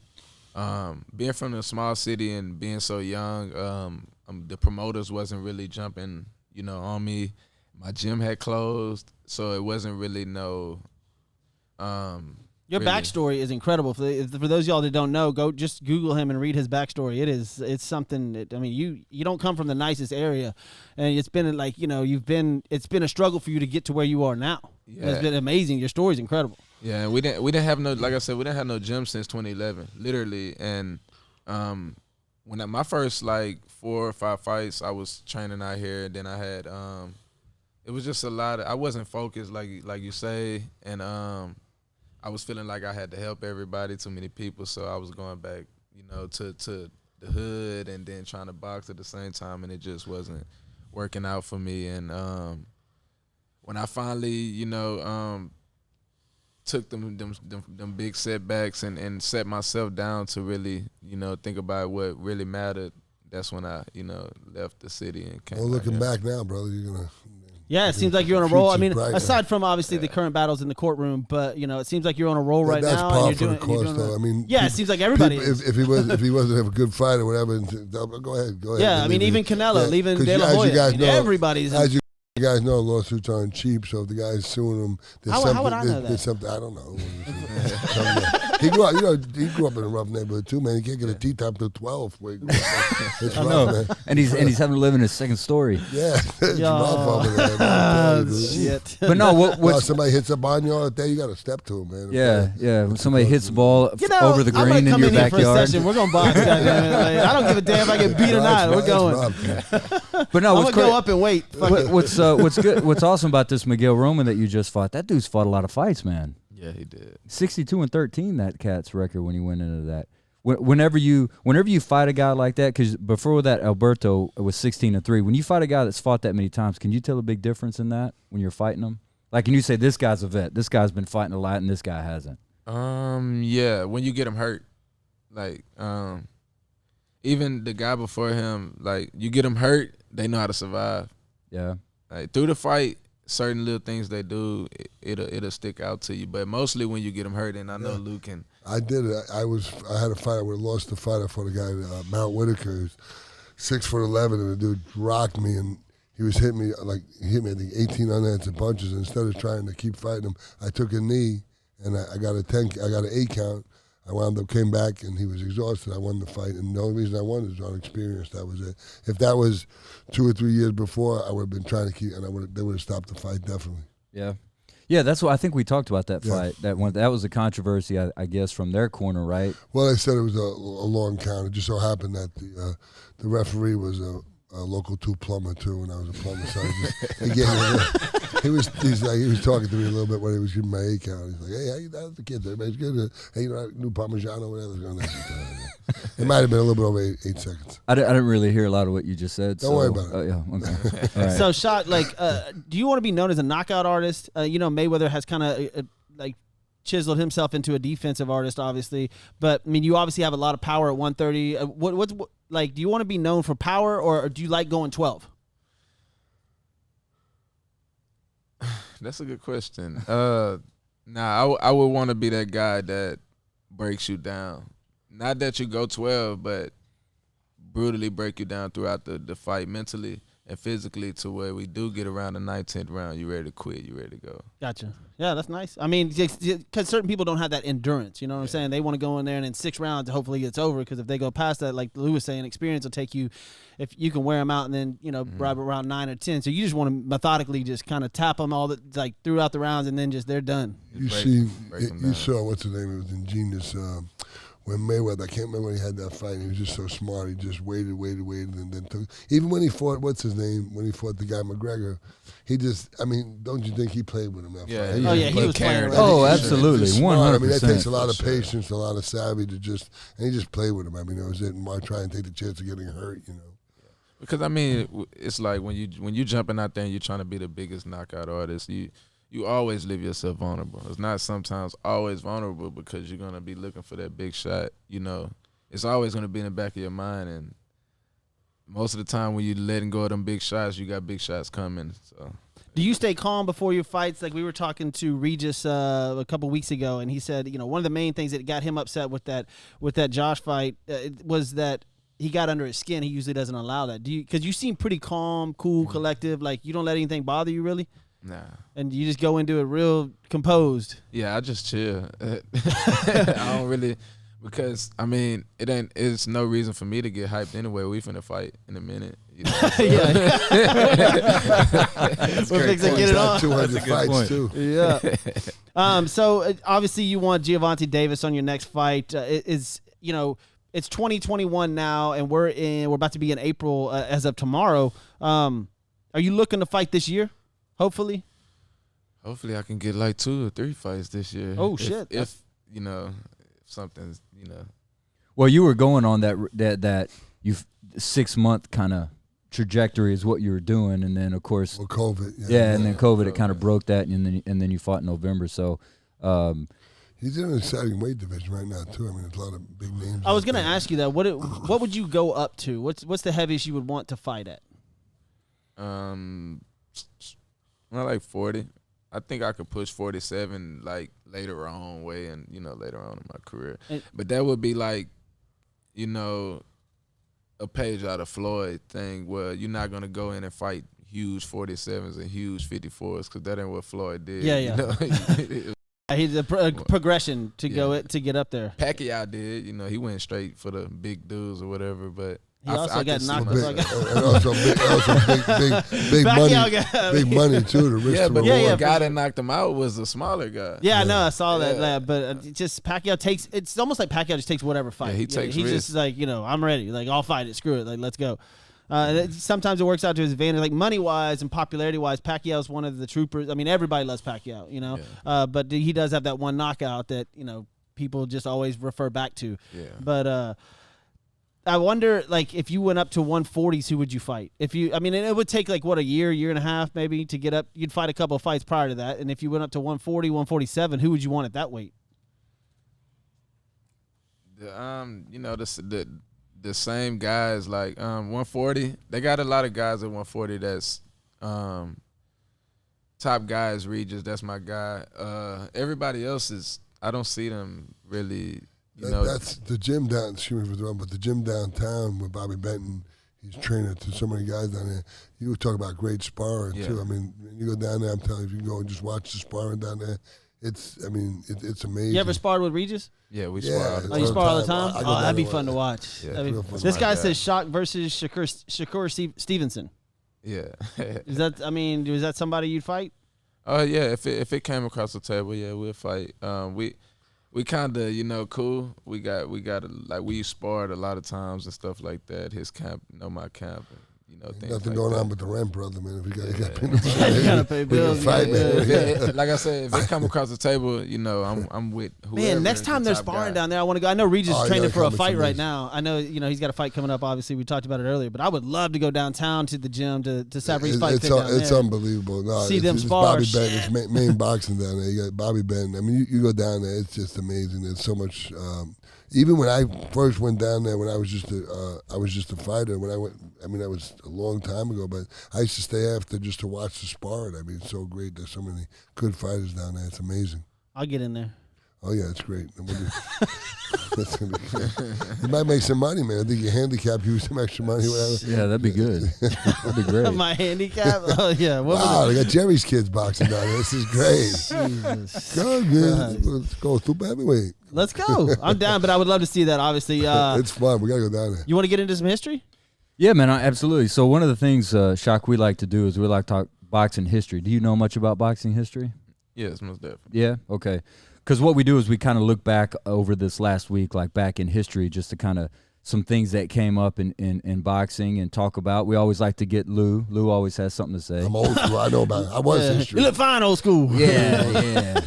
Being from a small city and being so young, the promoters wasn't really jumping on me. My gym had closed, so it wasn't really no. Your really. backstory is incredible. For those of y'all that don't know, go just Google him and read his backstory. It's something that, you don't come from the nicest area, and it's been like it's been a struggle for you to get to where you are now. Yeah. It's been amazing. Your story's incredible. Yeah, we didn't have no, like I said, we didn't have no gym since 2011, literally. And when my first like 4 or 5 fights, I was training out here. And then I had it was just a lot of, I wasn't focused like you say, and I was feeling like I had to help everybody, too many people, so I was going back, to the hood and then trying to box at the same time, and it just wasn't working out for me. And when I finally, took them big setbacks and set myself down to really, think about what really mattered, that's when I, left the city and came. Well, looking out here. back now, brother, you're going to. Yeah, it seems like you're on a roll. I mean, Right, aside from obviously the current battles in the courtroom, but it seems like you're on a roll right that's now. par And for you're the doing, course, though. yeah, it seems like everybody. People, is. if he wasn't a good fighter or whatever, go ahead. Yeah, I mean, even Canelo, leaving De La as you Hoya. guys know, Everybody's. as you guys know, lawsuits aren't cheap. So if the guy's suing him, there's How something. would I know there's that? something I don't know. He grew up, he grew up in a rough neighborhood too, man. He can't get a tea time till 12. Where he grew up. It's rough, man. And he's having to live in his second story. Yeah, it's Yo. rough over there. Man. Shit. But no, Well, what's somebody hits up on you out there, you got to step to him, man. yeah. When somebody hits the ball over the I'm green gonna come in your in here for a backyard. session. We're gonna box. goddammit. Like, I don't give a damn if I get beat or not. We're going. But no, I'm what's gonna go up and wait. Fuck it. what's good? What's awesome about this Miguel Roman that you just fought? That dude's fought a lot of fights, man. Yeah, he did. 62-13, that cat's record when he went into that. Whenever you fight a guy like that, because before that Alberto was 16-3. When you fight a guy that's fought that many times, can you tell a big difference in that when you're fighting him? Like, can you say this guy's a vet, this guy's been fighting a lot, and this guy hasn't? Yeah, when you get him hurt, like even the guy before him, like you get him hurt, they know how to survive. Yeah. Like through the fight, certain little things they do, it'll stick out to you. But mostly when you get them hurt, and I know Lou can. I did it. I had a fight. I would have lost the fight. I fought a guy, Mount Whitaker, 6'11", and the dude rocked me, and he was hitting me he hit me I think 18 unanswered punches. And instead of trying to keep fighting him, I took a knee and I got an 8 count. I wound up came back and he was exhausted. I won the fight, and the only reason I won is on experience. That was it. If that was 2 or 3 years before, I would have been trying to keep, and they would have stopped the fight definitely. Yeah. Yeah, that's what I think we talked about that fight. That was a controversy, I guess, from their corner, right? Well, they said it was a long count. It just so happened that the referee was a local 2 plumber too, and I was a plumber, so he was talking to me a little bit when he was giving my 8 count. He's like, "Hey, how you doing, the kids? Everybody's good? Hey, you know, new Parmigiano, whatever." It might have been a little bit over 8 seconds. I didn't really hear a lot of what you just said. Don't worry about it. Yeah, okay. All right. So, Shot, do you want to be known as a knockout artist? Mayweather has kind of chiseled himself into a defensive artist, obviously. But I mean, you obviously have a lot of power at 130. What's do you want to be known for power, or do you like going 12? That's a good question. I would want to be that guy that breaks you down. Not that you go 12, but brutally break you down throughout the fight mentally and physically, to where we do get around the 19th round, you ready to quit, you ready to go. Gotcha. Yeah, that's nice. I mean, because certain people don't have that endurance. You know what I'm saying? They want to go in there and in 6 rounds, hopefully it's over. Because if they go past that, like Lou was saying, experience will take you. If you can wear them out and then right around 9 or 10, so you just want to methodically just kind of tap them all throughout the rounds, and then just they're done. You saw what's the name? It was ingenious. When Mayweather, I can't remember when he had that fight. He was just so smart. He just waited, and then took. Even when he fought, what's his name? When he fought the guy McGregor, don't you think he played with him? That fight? He was playing around. Oh, absolutely, 100%. I mean, that takes a lot of patience, a lot of savvy and he just played with him. I mean, it was it. And why try and take the chance of getting hurt? Because I mean, it's like when you jumping out there and you're trying to be the biggest knockout artist, you always leave yourself vulnerable. It's not sometimes always vulnerable, because you're gonna be looking for that big shot. It's always gonna be in the back of your mind, and most of the time when you're letting go of them big shots, you got big shots coming. So, do you stay calm before your fights? Like we were talking to Regis a couple weeks ago, and he said, one of the main things that got him upset with that Josh fight was that he got under his skin. He usually doesn't allow that. Because you seem pretty calm, cool, collective. Like you don't let anything bother you, really. Nah. And you just go into it real composed. Yeah, I just chill. I don't really, because I mean, it's no reason for me to get hyped anyway. We finna fight in a minute. Yeah. We're fixing to get it on. 200 fights too. Yeah. So obviously you want Gervonta Davis on your next fight. It's 2021 now, and we're about to be in April as of tomorrow. Are you looking to fight this year? Hopefully I can get like 2 or 3 fights this year. Oh shit! If something's Well, you were going on that 6-month kind of trajectory is what you were doing, and then of course COVID. And then COVID it kind of broke that, and then you fought in November. So he's in an exciting weight division right now too. I mean, there's a lot of big names. I was going to ask you that. What would you go up to? What's the heaviest you would want to fight at? Not like 40. I think I could push 47 like later on later on in my career. But that would be like, a page out of Floyd thing where you're not gonna go in and fight huge 47s and huge 54s, because that ain't what Floyd did. Yeah. He's a progression to get up there. Pacquiao did, he went straight for the big dudes or whatever, but he also got knocked out. And also big money. Big money too. But the guy that knocked him out was a smaller guy. Yeah, I know. I saw that. But just Pacquiao takes. It's almost like Pacquiao just takes whatever fight. Yeah, he takes He's risks. just like, I'm ready. Like, I'll fight it. Screw it. Like, let's go. Sometimes it works out to his advantage. Like money wise and popularity wise, Pacquiao's one of the troopers. I mean, everybody loves Pacquiao. But he does have that one knockout that people just always refer back to. Yeah. But I wonder, like, if you went up to 140s, who would you fight? It would take like a year and a half maybe to get up. You'd fight a couple of fights prior to that, and if you went up to 140, 147, who would you want at that weight? The same guys, like 140. They got a lot of guys at 140 that's top guys. Regis, that's my guy. Everybody else I don't see them really. That's the gym down. Excuse me for the wrong, but the gym downtown with Bobby Benton. He's training to so many guys down there. You talk about great sparring too. I mean, when you go down there, I'm telling you, if you can go and just watch the sparring down there, it's amazing. You ever sparred with Regis? Yeah, we spar. Oh, you spar all the time? I go Oh, down that'd be there fun to with- watch. Yeah, That'd be- real fun. this guy Yeah. says Shock versus Shakur Stevenson. Yeah. Is that? I mean, is that somebody you'd fight? Yeah. If it came across the table, yeah, we'll fight. We kind of cool. We got like we sparred a lot of times and stuff like that. His camp, my camp. And, things Nothing like going that. on with the rent, brother, man. If you got to You gotta pay bills. fight, yeah, man. yeah. Like I said, if it come across the table, I'm with whoever. Man, next is time the they're top sparring guy. down there, I want to go. I know Regis Oh, is training yeah, for a come, it's fight right amazing. now. I know, he's got a fight coming up. Obviously, we talked about it earlier, but I would love to go downtown to the gym to Savarese fight it's pit down it's there. unbelievable. No, See it's, them it's spar, Bobby shit. Ben. It's main boxing down there. You got Bobby Ben. I mean, you go down there, it's just amazing. There's so much. Even when I first went down there, when I was just a fighter. When I went, I mean, that was a long time ago. But I used to stay after just to watch the sparring. I mean, it's so great. There's so many good fighters down there. It's amazing. I'll get in there. Oh yeah, it's great. That's gonna be good. You might make some money, man. I think you handicap, use some extra money, whatever. Yeah, that'd be good. That'd be great. My handicap? Oh, yeah. What Wow, was they got Jerry's kids boxing down there. This is great. it? Jesus. Go, man. Let's go super heavyweight. Let's go. I'm down, but I would love to see that, obviously. It's fun. We gotta go down there. You want to get into some history? Yeah, man, absolutely. So one of the things, Shock, we like to do is we like to talk boxing history. Do you know much about boxing history? Yes, most definitely. Yeah? Okay. Because what we do is we kind of look back over this last week, like back in history, just to kind of some things that came up in boxing and talk about. We always like to get Lou. Lou always has something to say. I'm old school. I know about it. I was Yeah. history. You look fine, old school. Yeah, yeah.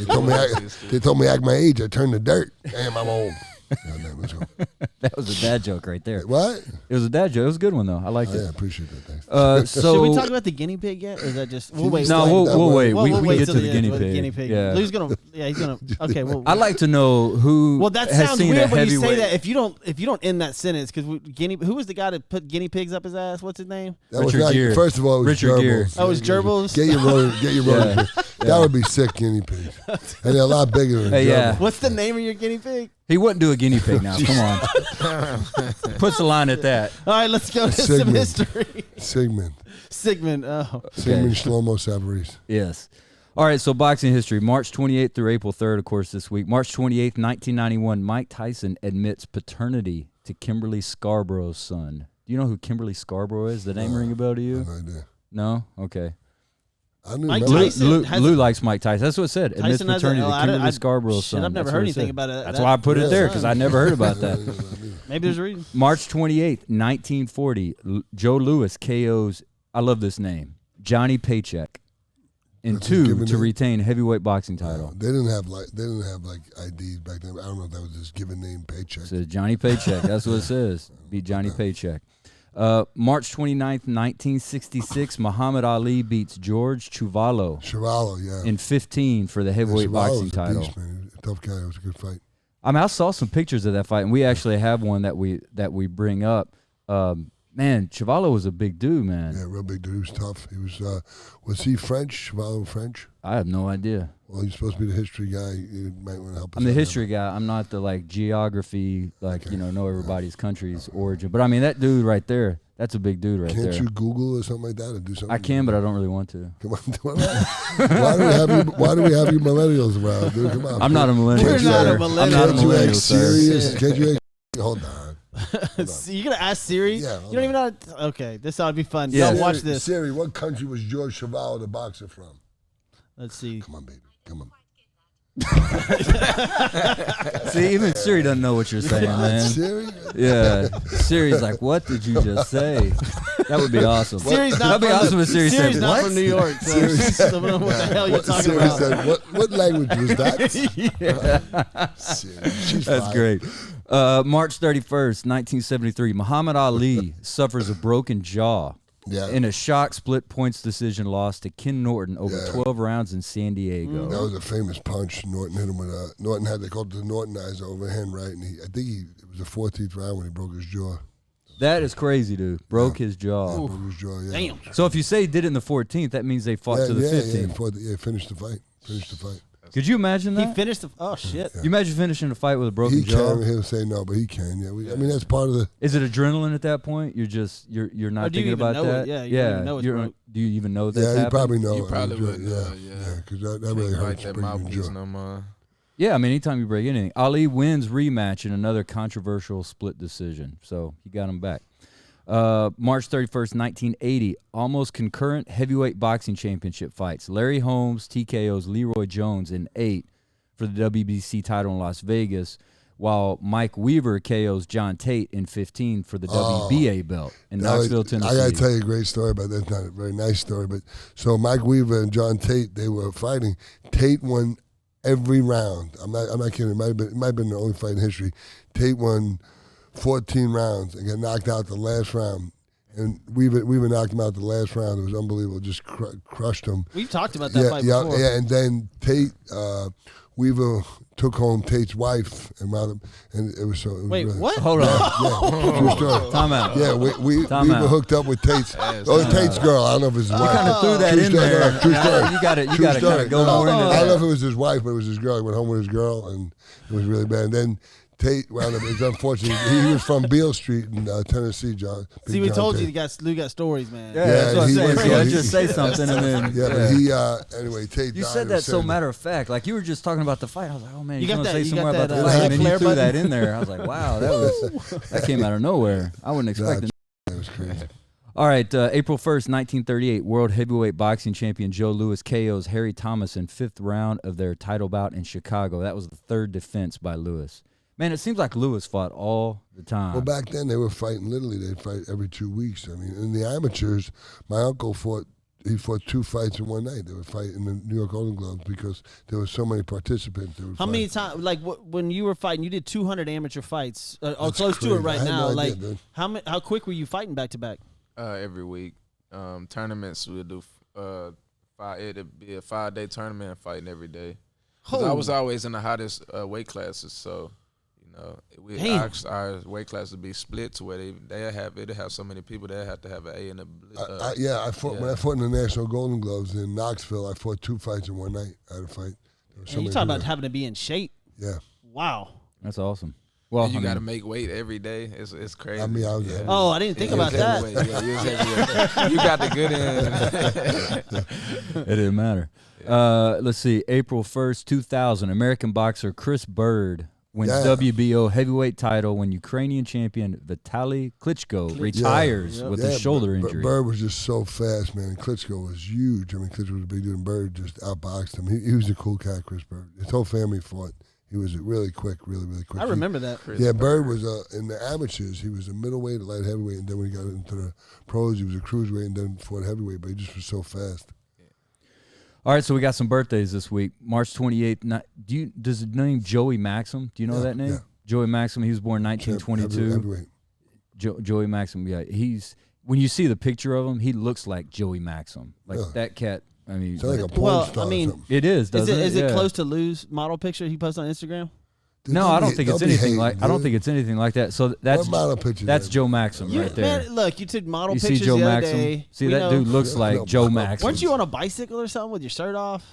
They told me act my age. I turned to dirt. Damn, I'm old. Yeah, no, let's go. That was a dad joke right there. What? It was a dad joke. It was a good one, though. I liked Oh, yeah, it. appreciate that. Thanks. So Should we talk about the guinea pig yet? Or is that just. We'll wait. No, We'll we'll wait. We'll We can wait get till to the end guinea with pig. Yeah. Lou's gonna. Yeah, he's gonna. Okay. Well, I'd like to know who well, that has sounds seen weird a when you say heavyweight. that. If you don't end that sentence, because who was the guy that put guinea pigs up his ass? What's his name? That was Richard not, Gere. first of all, it was Richard Gere. gerbils. Oh, it was gerbils? Get your rolling. That would be sick, guinea pigs. And they're a lot bigger than Hey, yeah. gerbils. What's the name of your guinea pig? He wouldn't do a guinea pig now. Come on. Puts the line at that. All right, let's go to some Sigmund. history. Sigmund. Oh, Sigmund Shlomo Savarese. Yes. All right, so boxing history. March 28th through April 3rd, of course, this week. March 28th, 1991, Mike Tyson admits paternity to Kimberly Scarborough's son. Do you know who Kimberly Scarborough is? The name ring a bell to you? No idea. No? Okay. I knew Mike remember- Tyson Lou, has Lou a- likes Mike Tyson. That's what it said. Admits Tyson has a- paternity oh, to I don't- Kimberly I- Scarborough's shit, son. I've never That's heard what it anything said. about it. That's That- why I put it there, Yeah. because I never heard about that. maybe there's a reason. March 28th, 1940, Joe Louis KOs, I love this name, Johnny Paycheck, in That's his two given to name? retain heavyweight boxing title. They didn't have like IDs back then. I don't know if that was his given name, paycheck. It says Johnny Paycheck. That's what it says. Beat Johnny Paycheck. March 29th, 1966, Muhammad Ali beats George Chuvalo Chuvalo, yeah. in 15 for the heavyweight Chuvalo boxing was a title. beast, man. A tough guy. It was a good fight. I mean, I saw some pictures of that fight, and we actually have one that we bring up. Man, Chuvalo was a big dude, man. Yeah, real big dude. He was tough. He was he French? Chuvalo French? I have no idea. Well, he's supposed to be the history guy. You might want to help us. I'm the out history guy. I'm not the geography, know everybody's country's origin. But I mean, that dude right there, that's a big dude right Can't there. you Google or something like that or do something? I can, but I don't really want to. Come on. Why do we have you millennials around, dude? Come on. I'm not a millennial, We're not a sir. millennial. I'm not a Can't you millennial, act sir. serious? Can't you act? Hold on. So you're gonna ask Siri? Yeah, You don't even know. Okay, this ought to be fun. Yeah. Don't watch Siri, this. Siri, what country was George Chuvalo, the boxer, from? Let's see. Come on, baby. Come on. See, even Siri doesn't know what you're saying, man. Siri? Yeah, Siri's like, "What did you just say?" That would be awesome. Siri's not That'd be from awesome if Siri Siri's said, not "What?" from New York. So I don't know what the hell you're talking Siri about. said, what language was that? Siri, she's That's fine. great. March 31st, 1973, Muhammad Ali suffers a broken jaw Yeah. in a shock split points decision loss to Ken Norton over Yeah. 12 rounds in San Diego. That was a famous punch. Norton hit him with a. Norton had, they called it the Nortonizer overhand right, and I think it was the 14th round when he broke his jaw. That is crazy, dude. Broke his jaw. Broke his jaw, yeah. Damn. So if you say he did it in the 14th, that means they fought to the 15th. Yeah, finished the fight. Finished the fight. Could you imagine that? He finished the. Oh shit! You imagine finishing a fight with a broken He jaw? can. He'll say no, but he can. Yeah. I mean, that's part of the. Is it adrenaline at that point? You're not Or do you thinking even about know that. it? Yeah, you don't even know it's broke. Do you even know that? Yeah, you happened? probably know. You probably would know, Yeah, because that really Can't bite hurts. that breaking your mouthpiece jaw. no more. Yeah, I mean, anytime you break anything. Ali wins rematch in another controversial split decision, so he got him back. March 31st, 1980, almost concurrent heavyweight boxing championship fights. Larry Holmes TKOs Leroy Jones in 8 for the WBC title in Las Vegas, while Mike Weaver KOs John Tate in 15 for the WBA belt in Knoxville, Tennessee. I got to tell you a great story about that. It's not a very nice story, but so Mike Weaver and John Tate, they were fighting. Tate won every round. I'm not kidding. It might have been the only fight in history. Tate won 14 rounds and got knocked out the last round. And Weaver knocked him out the last round. It was unbelievable. Just crushed him. We've talked about that fight before. Yeah, and then Tate, Weaver took home Tate's wife and wound up, and it was so. It was Wait, really, what? Hold on. Yeah, true story. Time out. Yeah, Time Weaver out. hooked up with Tate's. Tate's girl. I don't know if it's his You wife. kind of threw that True in story, there. no, true story. You got to True kind story. of go No, more into I don't know that. if it was his wife, but it was his girl. He went home with his girl, and it was really bad. And then Tate wound up. It's unfortunate. He was from Beale Street in Tennessee, John. See, we John told Tate. you Lou got stories, man. Yeah, that's what I'm he saying. was- See, I he- just say something and then. Yeah, but he anyway. Tate. You died. said It that was so sad. matter of fact. Like you were just talking about the fight. I was like, oh man, You you're got going to that- say you some more got about the that, fight. And then you flare threw button? that in there. I was like, wow, that came out of nowhere. I wasn't expecting. That was crazy. All right, April 1st, 1938, World Heavyweight Boxing Champion Joe Louis KOs Harry Thomas in 5th round of their title bout in Chicago. That was the 3rd defense by Louis. Man, it seems like Louis fought all the time. Well, back then they were fighting. Literally, they'd fight every 2 weeks. I mean, in the amateurs, my uncle fought 2 fights in one night. They would fight in the New York Golden Gloves because there were so many participants. How many times? Like when you were fighting, you did 200 amateur fights, or That's close to it crazy. right I had now. no Like idea, dude. how quick were you fighting back to back? Every week. Tournaments we'll do. It'd be a 5-day tournament and fighting every day. 'Cause I was always in the hottest weight classes, so Damn. our weight class would be split to where it'd have so many people that have to have an A and a. I fought when I fought in the National Golden Gloves in Knoxville. I fought 2 fights in one night. I had a fight. There were so And you many talking about people. having to be in shape? Yeah. Wow. That's awesome. Well, you I got to mean, make weight every day. It's crazy. I mean, I was. Oh, I didn't think You about was that. heavyweight. Yeah, you was heavyweight. You got the good end. it didn't matter. Let's see. April 1st, 2000, American boxer Chris Bird wins Yeah. WBO heavyweight title when Ukrainian champion Vitaly Klitschko retires Yep. with a shoulder injury. Bird was just so fast, man. And Klitschko was huge. I mean, Klitschko was a big dude, and Bird just outboxed him. He was a cool cat, Chris Bird. His whole family fought. He was really quick, really, really quick. I remember that. Yeah, Bird was in the amateurs. He was a middleweight, a light heavyweight, and then when he got into the pros, he was a cruiserweight, and then fought heavyweight. But he just was so fast. All right, so we got some birthdays this week. March 28th. Does the name Joey Maxim? Do you know that name? yeah. Joey Maxim. He was born 1922. Heavyweight. Joey Maxim. Yeah, when you see the picture of him, he looks like Joey Maxim. Like Yeah. that cat. I mean, Sounds like a porn Well, star I mean, or something. it is. Is Doesn't it Yeah. close to Lou's model picture he posted on Instagram? Dude, No, I don't be- think it's be anything hating, like. I don't dude. think it's anything like that. So that's What model picture? that's is that? Joe Maxim right there. Man, look, you took model You see pictures Joe the other Maxim? day. See We that know- dude looks Yeah, like no, Joe no. Maxim. Weren't you on a bicycle or something with your shirt off?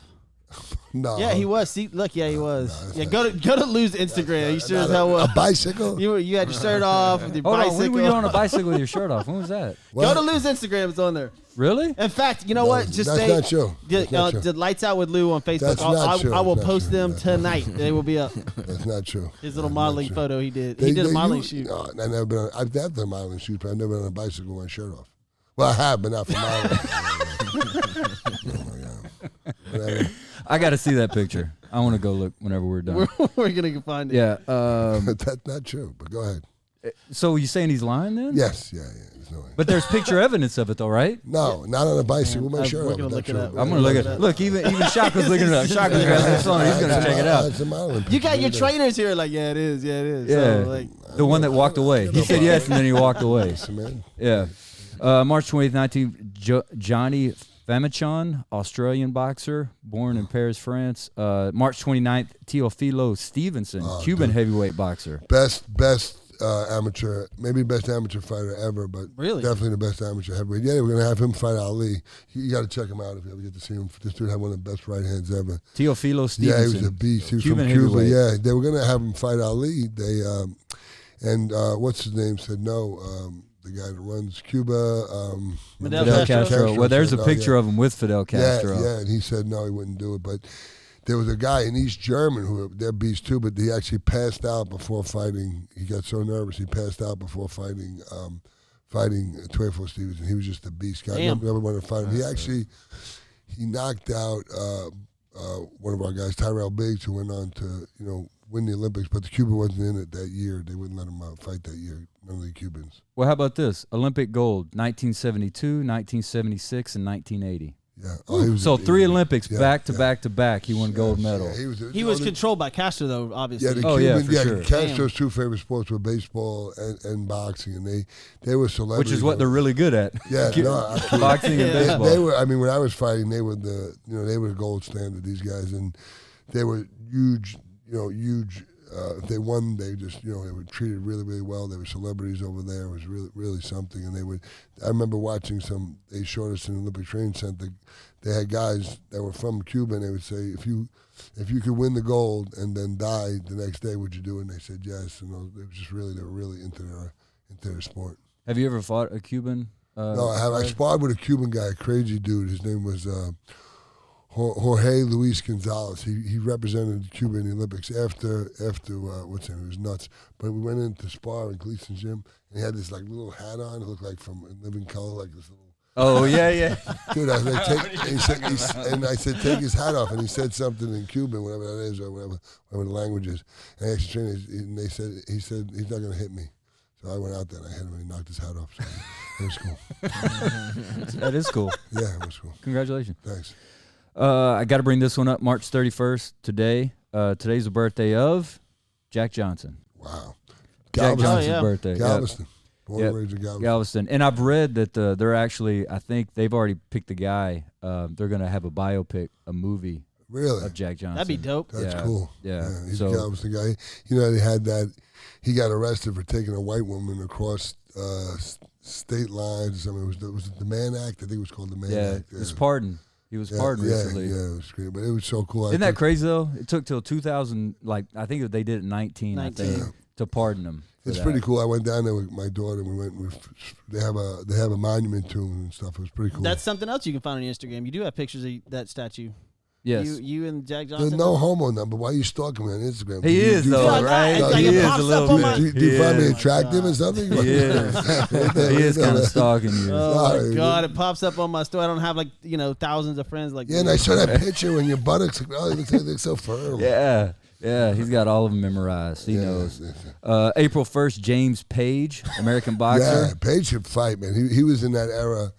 No. Yeah, he was. See, look, yeah, he was. that's Yeah, not go to Lou's Instagram. You sure as hell a was. bicycle? You had your shirt off with your Hold on, bicycle. when were you on a bicycle with your shirt off? When was that? Go to Lou's Instagram. It's on there. Really? In fact, you know No, what? Just that's stay. not true. That's not true. The Lights Out with Lou on Facebook. That's not true. I will That's not post true. them That's not tonight. They will be up. That's not true. His little That's not modeling true. photo he did. He did a modeling shoot. No, I've never been. I've done a modeling shoot, but I've never been on a bicycle with my shirt off. Well, I have, but not for modeling. Oh my God. Whatever. I got to see that picture. I want to go look whenever we're done. We're gonna find it. Yeah. That's not true. But go ahead. So you saying he's lying then? Yes. Yeah. There's no way. But there's picture evidence of it though, right? No, not on a bicycle with my I'm- shirt we're off. gonna but look that's it up. true. I'm gonna look at it. Look, even Shaka's looking it up. Shaka's got this on. He's gonna check it out. That's a modeling You got your picture. trainers here. Like, yeah, it is. Yeah, it is. Yeah. So, like, The one that walked away. He said yes, and then he walked away. Yes, man. Yeah. March 20th, 19, Johnny Famechon, Australian boxer, born in Paris, France. March 29th, Teofilo Stevenson, Cuban heavyweight boxer. Best amateur, maybe best amateur fighter ever, but Really? definitely the best amateur heavyweight. Yeah, they were going to have him fight Ali. You got to check him out if you ever get to see him. This dude had one of the best right hands ever. Teofilo Stevenson. Yeah, he was a beast. He was Cuban from Cuba. heavyweight. Yeah, they were going to have him fight Ali. They and what's his name said no. The guy that runs Cuba, Fidel Fidel Castro. Castro. Well, there's a said no, picture yeah. of him with Fidel Castro. Yeah, and he said no, he wouldn't do it. But there was a guy in East German who they're beast too, but he actually passed out before fighting. He got so nervous he passed out before fighting Teofilo Stevenson. He was just a beast guy. Damn. Never wanted to fight him. He knocked out one of our guys, Tyrell Biggs, who went on to win the Olympics, but the Cuban wasn't in it that year. They wouldn't let him fight that year. None of the Cubans. Well, how about this? Olympic gold, 1972, 1976, and 1980. Yeah. Oh, he was So a- 3 Olympics yeah, back to yeah. back to back. He won gold medal. Yeah, He was controlled by Castro, though, obviously. Yeah, the Oh, yeah, Cuban, for sure. Castro's two favorite sports were baseball and boxing, and they were celebrities. Which is what they're really good at. Yeah, no, absolutely. Boxing and Yeah. baseball. They were. I mean, when I was fighting, they were they were the gold standard. These guys, and they were huge. Huge. If they won, they just they were treated really, really well. They were celebrities over there. It was really, really something. And they would. I remember watching some. They showed us in the Olympic Training Center. They had guys that were from Cuba, and they would say, if you could win the gold and then die the next day, would you do it? And they said yes. And it was just really, they were really into their sport. Have you ever fought a Cuban? No, I have. I sparred with a Cuban guy, a crazy dude. His name was Jorge Luis Gonzalez. He represented Cuba in the Olympics after what's his name? He was nuts. But we went in to spar in Gleason's gym, and he had this like little hat on. It looked like from Living Color, like this little. Oh, yeah. Dude, I was like, and I said, take his hat off, and he said something in Cuban, whatever that is, or whatever the language is. And I actually trained, and he said he's not going to hit me. So I went out there and I hit him, and he knocked his hat off. So it was cool. That is cool. Yeah, it was cool. Congratulations. Thanks. I got to bring this one up. March 31st today. Today's the birthday of Jack Johnson. Wow. Jack Galveston. Johnson's yeah. birthday. Yep. Galveston. Born Yep. and raised in Galveston. Galveston. And I've read that they're actually, I think they've already picked the guy. They're going to have a biopic, a movie Really? of Jack Johnson. That'd be dope. That's Yeah. cool. Yeah. He's So- a Galveston guy. They had that. He got arrested for taking a white woman across state lines. I mean, was it the Mann Act? I think it was called the Mann Yeah, Act. it's pardoned. He was pardoned recently. Yeah, it was great. But it was so cool. Isn't that crazy though? It took till 2000. Like I think they did it in 19. I 19. think to pardon him. for It's that. pretty cool. I went down there with my daughter. And we went. They have a monument to him and stuff. It was pretty cool. That's something else you can find on your Instagram. You do have pictures of that statue. Yes. You and Jack Johnson. There's no homo number. Why are you stalking me on Instagram? He is Do you though, find- right? Like, he it is pops a up little on bit. my- Do you find me Oh my attractive God. or something? He is kind of stalking you. Oh Sorry. my God! It pops up on my story. I don't have thousands of friends like. Yeah, and I saw that picture when your buttocks. Oh, they look so firm. Yeah, he's got all of them memorized. He knows. April 1st, James Page, American boxer. Yeah, Page should fight, man. He was in that era.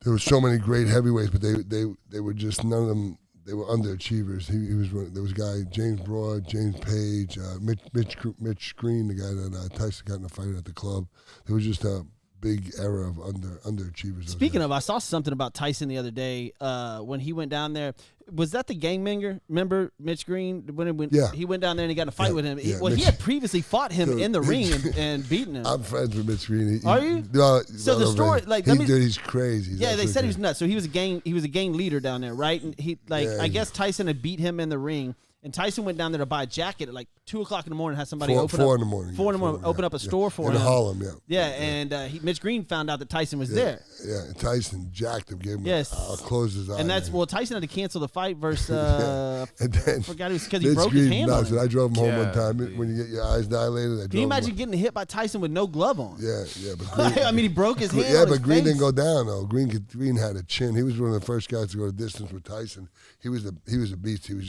There were so many great heavyweights, but they were just none of them. They were underachievers. He was one. There was a guy, James Broad, James Page, Mitch Green, the guy that Tyson got in a fight at the club. It was just a big era of underachievers. Speaking of, I saw something about Tyson the other day when he went down there. Was that the gang member Mitch Green? When Yeah. he went down there and he got in a fight with him. He Mitch- had previously fought him Dude, in the ring and beaten him. I'm friends with Mitch Green. Are you? No, So the story, like, let me- dude, he's crazy. He's Yeah, they absolutely said he was crazy. nuts. So he was a gang leader down there, right? And he Yeah, I guess Tyson had beat him in the ring, and Tyson went down there to buy a jacket at like 2:00 in the morning. Had somebody open Four up in the morning. 4 in the morning, yeah, open up a yeah. store for in him. Harlem. Yeah. Yeah, and Mitch Green found out that Tyson was there. Yeah, and Tyson jacked him, gave him. Yes. I'll close his eye. And that's man. Tyson had to cancel the fight versus And then forgot it was because he Mitch broke his Green hand on nuts, and him. I drove him home one Yeah, time. dude. When you get your eyes dilated, I drove Can you imagine him. getting hit by Tyson with no glove on? Yeah, but Green, I mean, he broke his hand. yeah, on but his Green face. didn't go down though. Green had a chin. He was one of the first guys to go to distance with Tyson. He was a beast. He was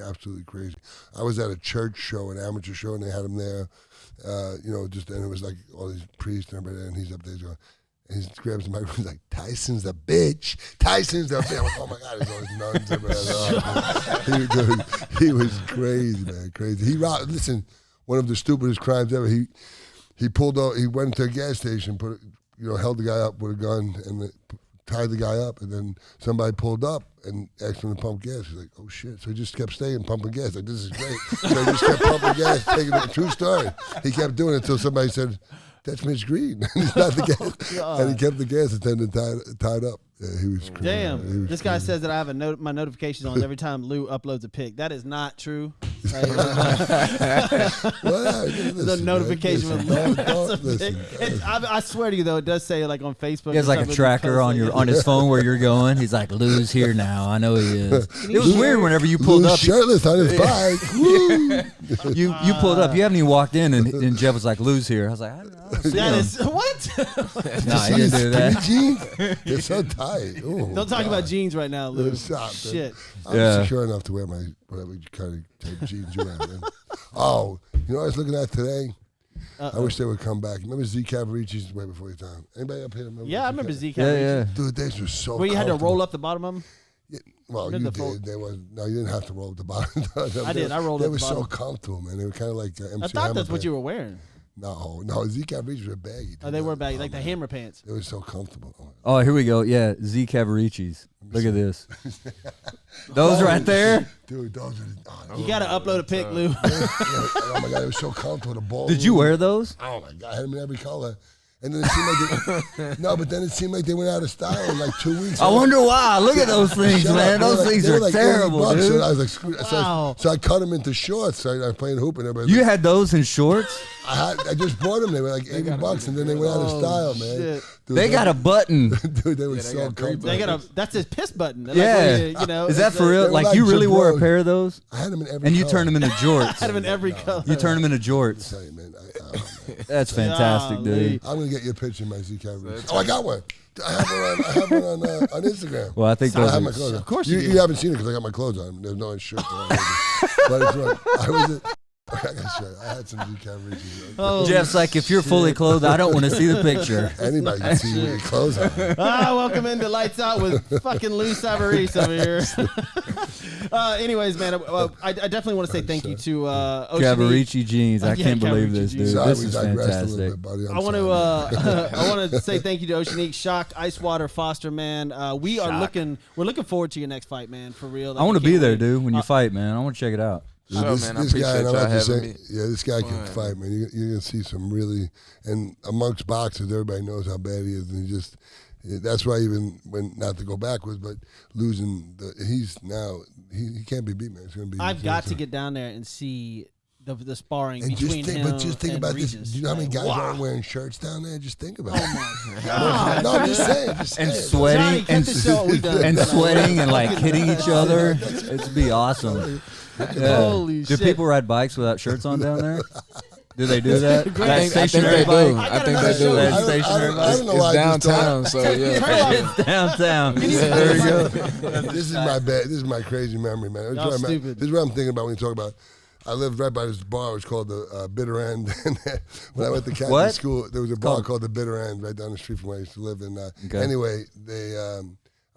absolutely crazy. I was at a church show, an amateur show, and they had him there. And it was like all these priests and everybody, and he's up there going. And he grabs the microphone. He's like, "Tyson's a bitch. Tyson's a bitch." I'm like, oh my God, there's all these nuns everywhere. He was crazy, man, crazy. He robbed. Listen, one of the stupidest crimes ever. He pulled out. He went to a gas station, held the guy up with a gun, and tied the guy up, and then somebody pulled up and asked him to pump gas. He's like, oh, shit. So he just kept staying pumping gas. Like, this is great. So he just kept pumping gas, taking it. True story. He kept doing it until somebody said, that's Mitch Green. He's not the gas. And he kept the gas attendant tied up. Yeah, he was crazy. Damn. This guy says that I have my notifications on every time Lou uploads a pic. That is not true. Right? The notification with Lou. I swear to you, though, it does say like on Facebook. He has like a tracker on his phone where you're going. He's like, Lou's here now. I know he is. It was weird whenever you pulled Lou's up. shirtless on his bike. Woo. You pulled up. You haven't even walked in, and Jeff was like, Lou's here. I was like, I don't see That him. is what? Nah, he didn't do that. Jeans? They're so tight. Ooh, Don't talk about jeans right now, Lou. Stop, Shit. I'm Yeah. secure enough to wear my whatever kind of type jeans you have. Man. Oh, you know what I was looking at today? I wish they would come back. Remember Z Cavaricci's way before your time? Anybody up here remember? Yeah, I remember Z. Yeah. Dude, these were so Where you had to comfortable. roll up the bottom of them? Yeah, well, Remember you the full- did. No, you didn't have to roll up the bottom. I did. I rolled They up were the so bottom. comfortable, man. They were kind of like MC I thought Hammer that's what pants. you were wearing. No, Z Cavaricci's were baggy. Oh, they were baggy, like the hammer pants. They were so comfortable. Oh, here we go. Yeah, Z Cavaricci's. Look at this. Those right there. Dude, those are. Oh, You got to upload a pic, Lou. oh my God, it was so comfortable. The ball. Did you wear those? Oh my God, I had them in every color. And then it seemed like but then it seemed like they went out of style in like 2 weeks. I wonder why. Look at those things, Shut man. up. Those things They were are like terrible, $80, dude. and I was like, screw. Wow. So I cut them into shorts. I was playing hoop and everybody. You had those in shorts? I just bought them. They were like $80, and then they went out of style, man. shit. Dude, They got a button. Dude, they were they so got three comfortable. They got a. That's his piss button. Like, Yeah. where you know, Is that it's for a- real? they were Like, like you really wore a Jabron. pair of those? I had them in every And you color. turned them into jorts. Had him in every color. You turned them into jorts. Tell you, man. That's fantastic, Golly. dude. I'm gonna get you a picture of my Z Cavaricci. Oh, I got one. I have one on Instagram. Well, I think I those have my are. clothes on. Of course you you do. you haven't seen it because I got my clothes on. There's no shirt. But it's right. I got shirt. I had some Z Cavaricci. Oh, Jeff's like, if you're fully clothed, I don't want to see the picture. Anybody can see your clothes on. welcome into Lights Out with fucking Lou Savarese over here. Anyways, man, I definitely want to say thank you to Ocean Cavaricci jeans. I Yeah, can't believe Cavaricci this, dude. jeans. Sorry, This we is digressed a little fantastic. bit, buddy. I want to I want to say thank you to Oceanique, Shock, Icewater, Foster, man. We're looking forward to your next fight, man, for real. I want to be there, wait. dude, when you fight, man. I want to check it out. Sure, man. I appreciate guy, and y'all I like to having say, me. yeah, this guy can Fun. fight, man. You're gonna see some really, and amongst boxers, everybody knows how bad he is, and that's why even when not to go backwards, but losing he can't be beat, man. It's gonna be. I've got to get down there and see the sparring And between him but just think and about Regis. this. Do you know how many Like, guys wow. aren't wearing shirts down there? Just think about it. Oh my god! No, I'm just saying. And Johnny, sweating cut the show. We done. and sweating and like hitting each other. It'd be awesome. Yeah. Holy Do shit. people ride bikes without shirts on down there? Do they do that? I That I think stationary they bike? do. I think they do. That I don't- stationary I bike? don't know why It's I just thought- downtown, so yeah. It's downtown. There you go. This is my bad. This is my crazy memory, man. Y'all stupid. This is what I'm thinking about when you talk about. I lived right by this bar. It was called the Bitter End. And when I went to Catholic What? school, there was a bar called the Bitter End right down the street from where I used to live. And Okay. anyway,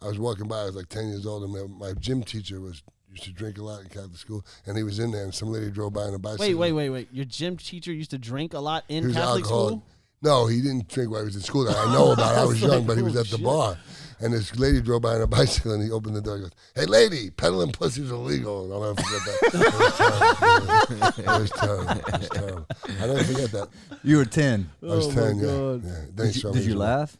I was walking by. I was like 10 years old, and my gym teacher used to drink a lot in Catholic school, and he was in there, and some lady drove by on a bicycle. Wait. Your gym teacher used to drink a lot He in was Catholic alcoholic. school? No, he didn't drink while he was in school. That I know about. I was young, but he was at the bar. And this lady drove by on a bicycle, and he opened the door. He goes, "Hey, lady, peddling pussy's illegal." And I'll never forget that. It was terrible. It was terrible. I'll never forget that. You were 10. I was Oh, my 10, yeah. God. Yeah. Then he Did showed me you his- laugh?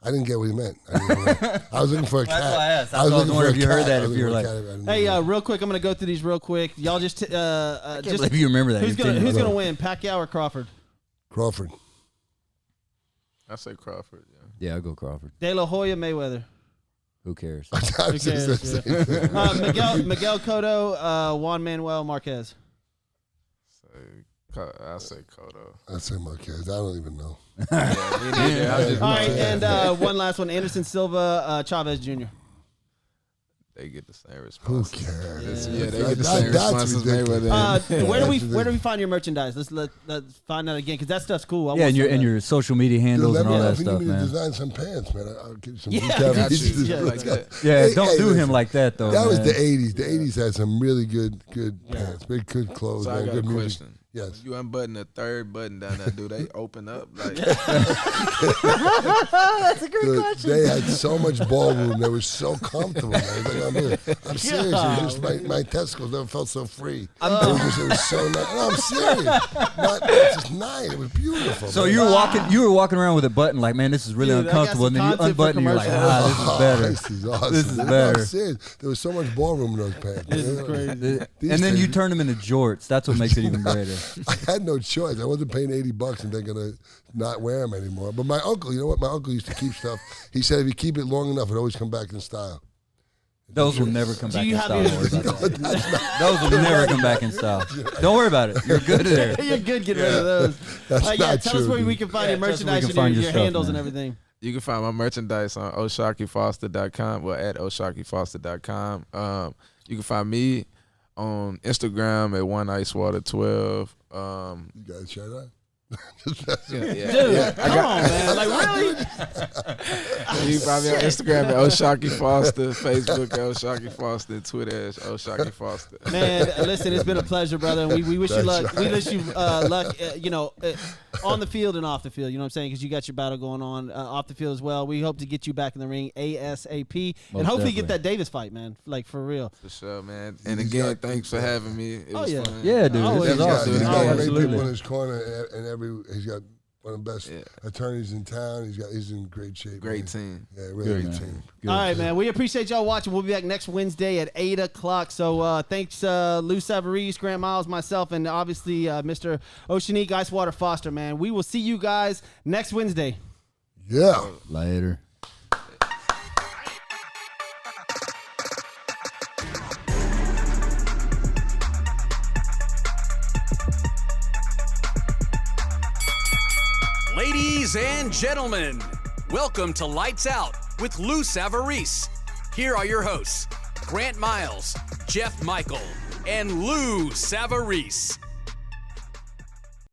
I didn't get what he meant. I was looking for a cat. That's why I asked. I was looking for wondering a if you heard cat. that, I was if you were looking like, for a cat. I didn't Hey, know. real quick, I'm gonna go through these real quick. Y'all just I can't just believe you remember that. who's You're 10 gonna years old. win, Pacquiao or Crawford? Crawford. I say Crawford. Yeah. Yeah, I'll go Crawford. De La Hoya, Mayweather. Who cares? I was just cares, the same thing. Miguel Cotto, Juan Manuel Marquez. I say Cotto. I say Marquez. I don't even know. Yeah, me neither. I just All right, and one last one: Anderson Silva, Chavez Jr. they get the same Who response. cares? Yeah, they That- get the that- same that's response as ridiculous. Mayweather. Where do we find your merchandise? Let's find out again because that stuff's cool. I Yeah, want and your some of and that. your social media Dude, handles let and me all know that if you need stuff, me to man. design some pants, man. I'll get you some Yeah, decaf got you. pieces. Yeah, Like that. Yeah, Hey, don't hey, do him listen. like that though. That was man. the '80s. The '80s had some really good pants, big good clothes, So I man, got a good music. question. Yes. You unbutton the third button down there, do they open up? Like, That's a great Dude, question. they had so much ballroom. They were so comfortable. Man. I'm serious. It was just my testicles never felt so free. It was so nice. No, I'm serious. It's just nice. It was beautiful. So man. you were walking around with a button like, man, this is really Dude, I got uncomfortable, some and then you content for unbutton, you're like, commercials. this is better. This is awesome. This is No, better. I'm serious. There was so much ballroom in those pants. This is crazy. And then you turn them into jorts. That's what makes it even greater. I had no choice. I wasn't paying $80 and they're gonna not wear them anymore. But my uncle, you know what? My uncle used to keep stuff. He said if you keep it long enough, it always come back in style. Those will never come back you in have style. any- Don't worry about that. Those will never come back in style. Don't worry about it. You're good there. You're good getting rid of those. That's Yeah, not tell us true, where we dude. can find your tell us where we merchandise can and find your your stuff, handles and man. everything. you can find my merchandise on oshakifoster.com or at oshakifoster.com. You can find me on Instagram at oneicewater12. You guys try that? Dude, come on, man. Like, really? You can find me on Instagram at Oshaki Foster, Facebook at Oshaki Foster, Twitter at Oshaki Foster. Man, listen, it's been a pleasure, brother. And we wish you That's luck. right. We wish you luck, on the field and off the field. You know what I'm saying? Because you got your battle going on off the field as well. We hope to get you back in the ring ASAP. And Most hopefully get definitely. that Davis fight, man. Like, for real. For sure, man. And again, thanks for having me. It was yeah. fun. Yeah, dude. Always. This is He's got, awesome. he's got Oh, great Absolutely. people in his corner, and he's got one of the best Yeah. attorneys in town. He's in great shape. Great man. team. Yeah, really Good, good man. team. Good. All right, man. We appreciate y'all watching. We'll be back next Wednesday at 8 o'clock. So thanks, Lou Savarese, Grant Miles, myself, and obviously Mr. Oceanique Icewater Foster, man. We will see you guys next Wednesday. Yeah. Later. Ladies and gentlemen, welcome to Lights Out with Lou Savarese. Here are your hosts, Grant Miles, Jeff Michael, and Lou Savarese.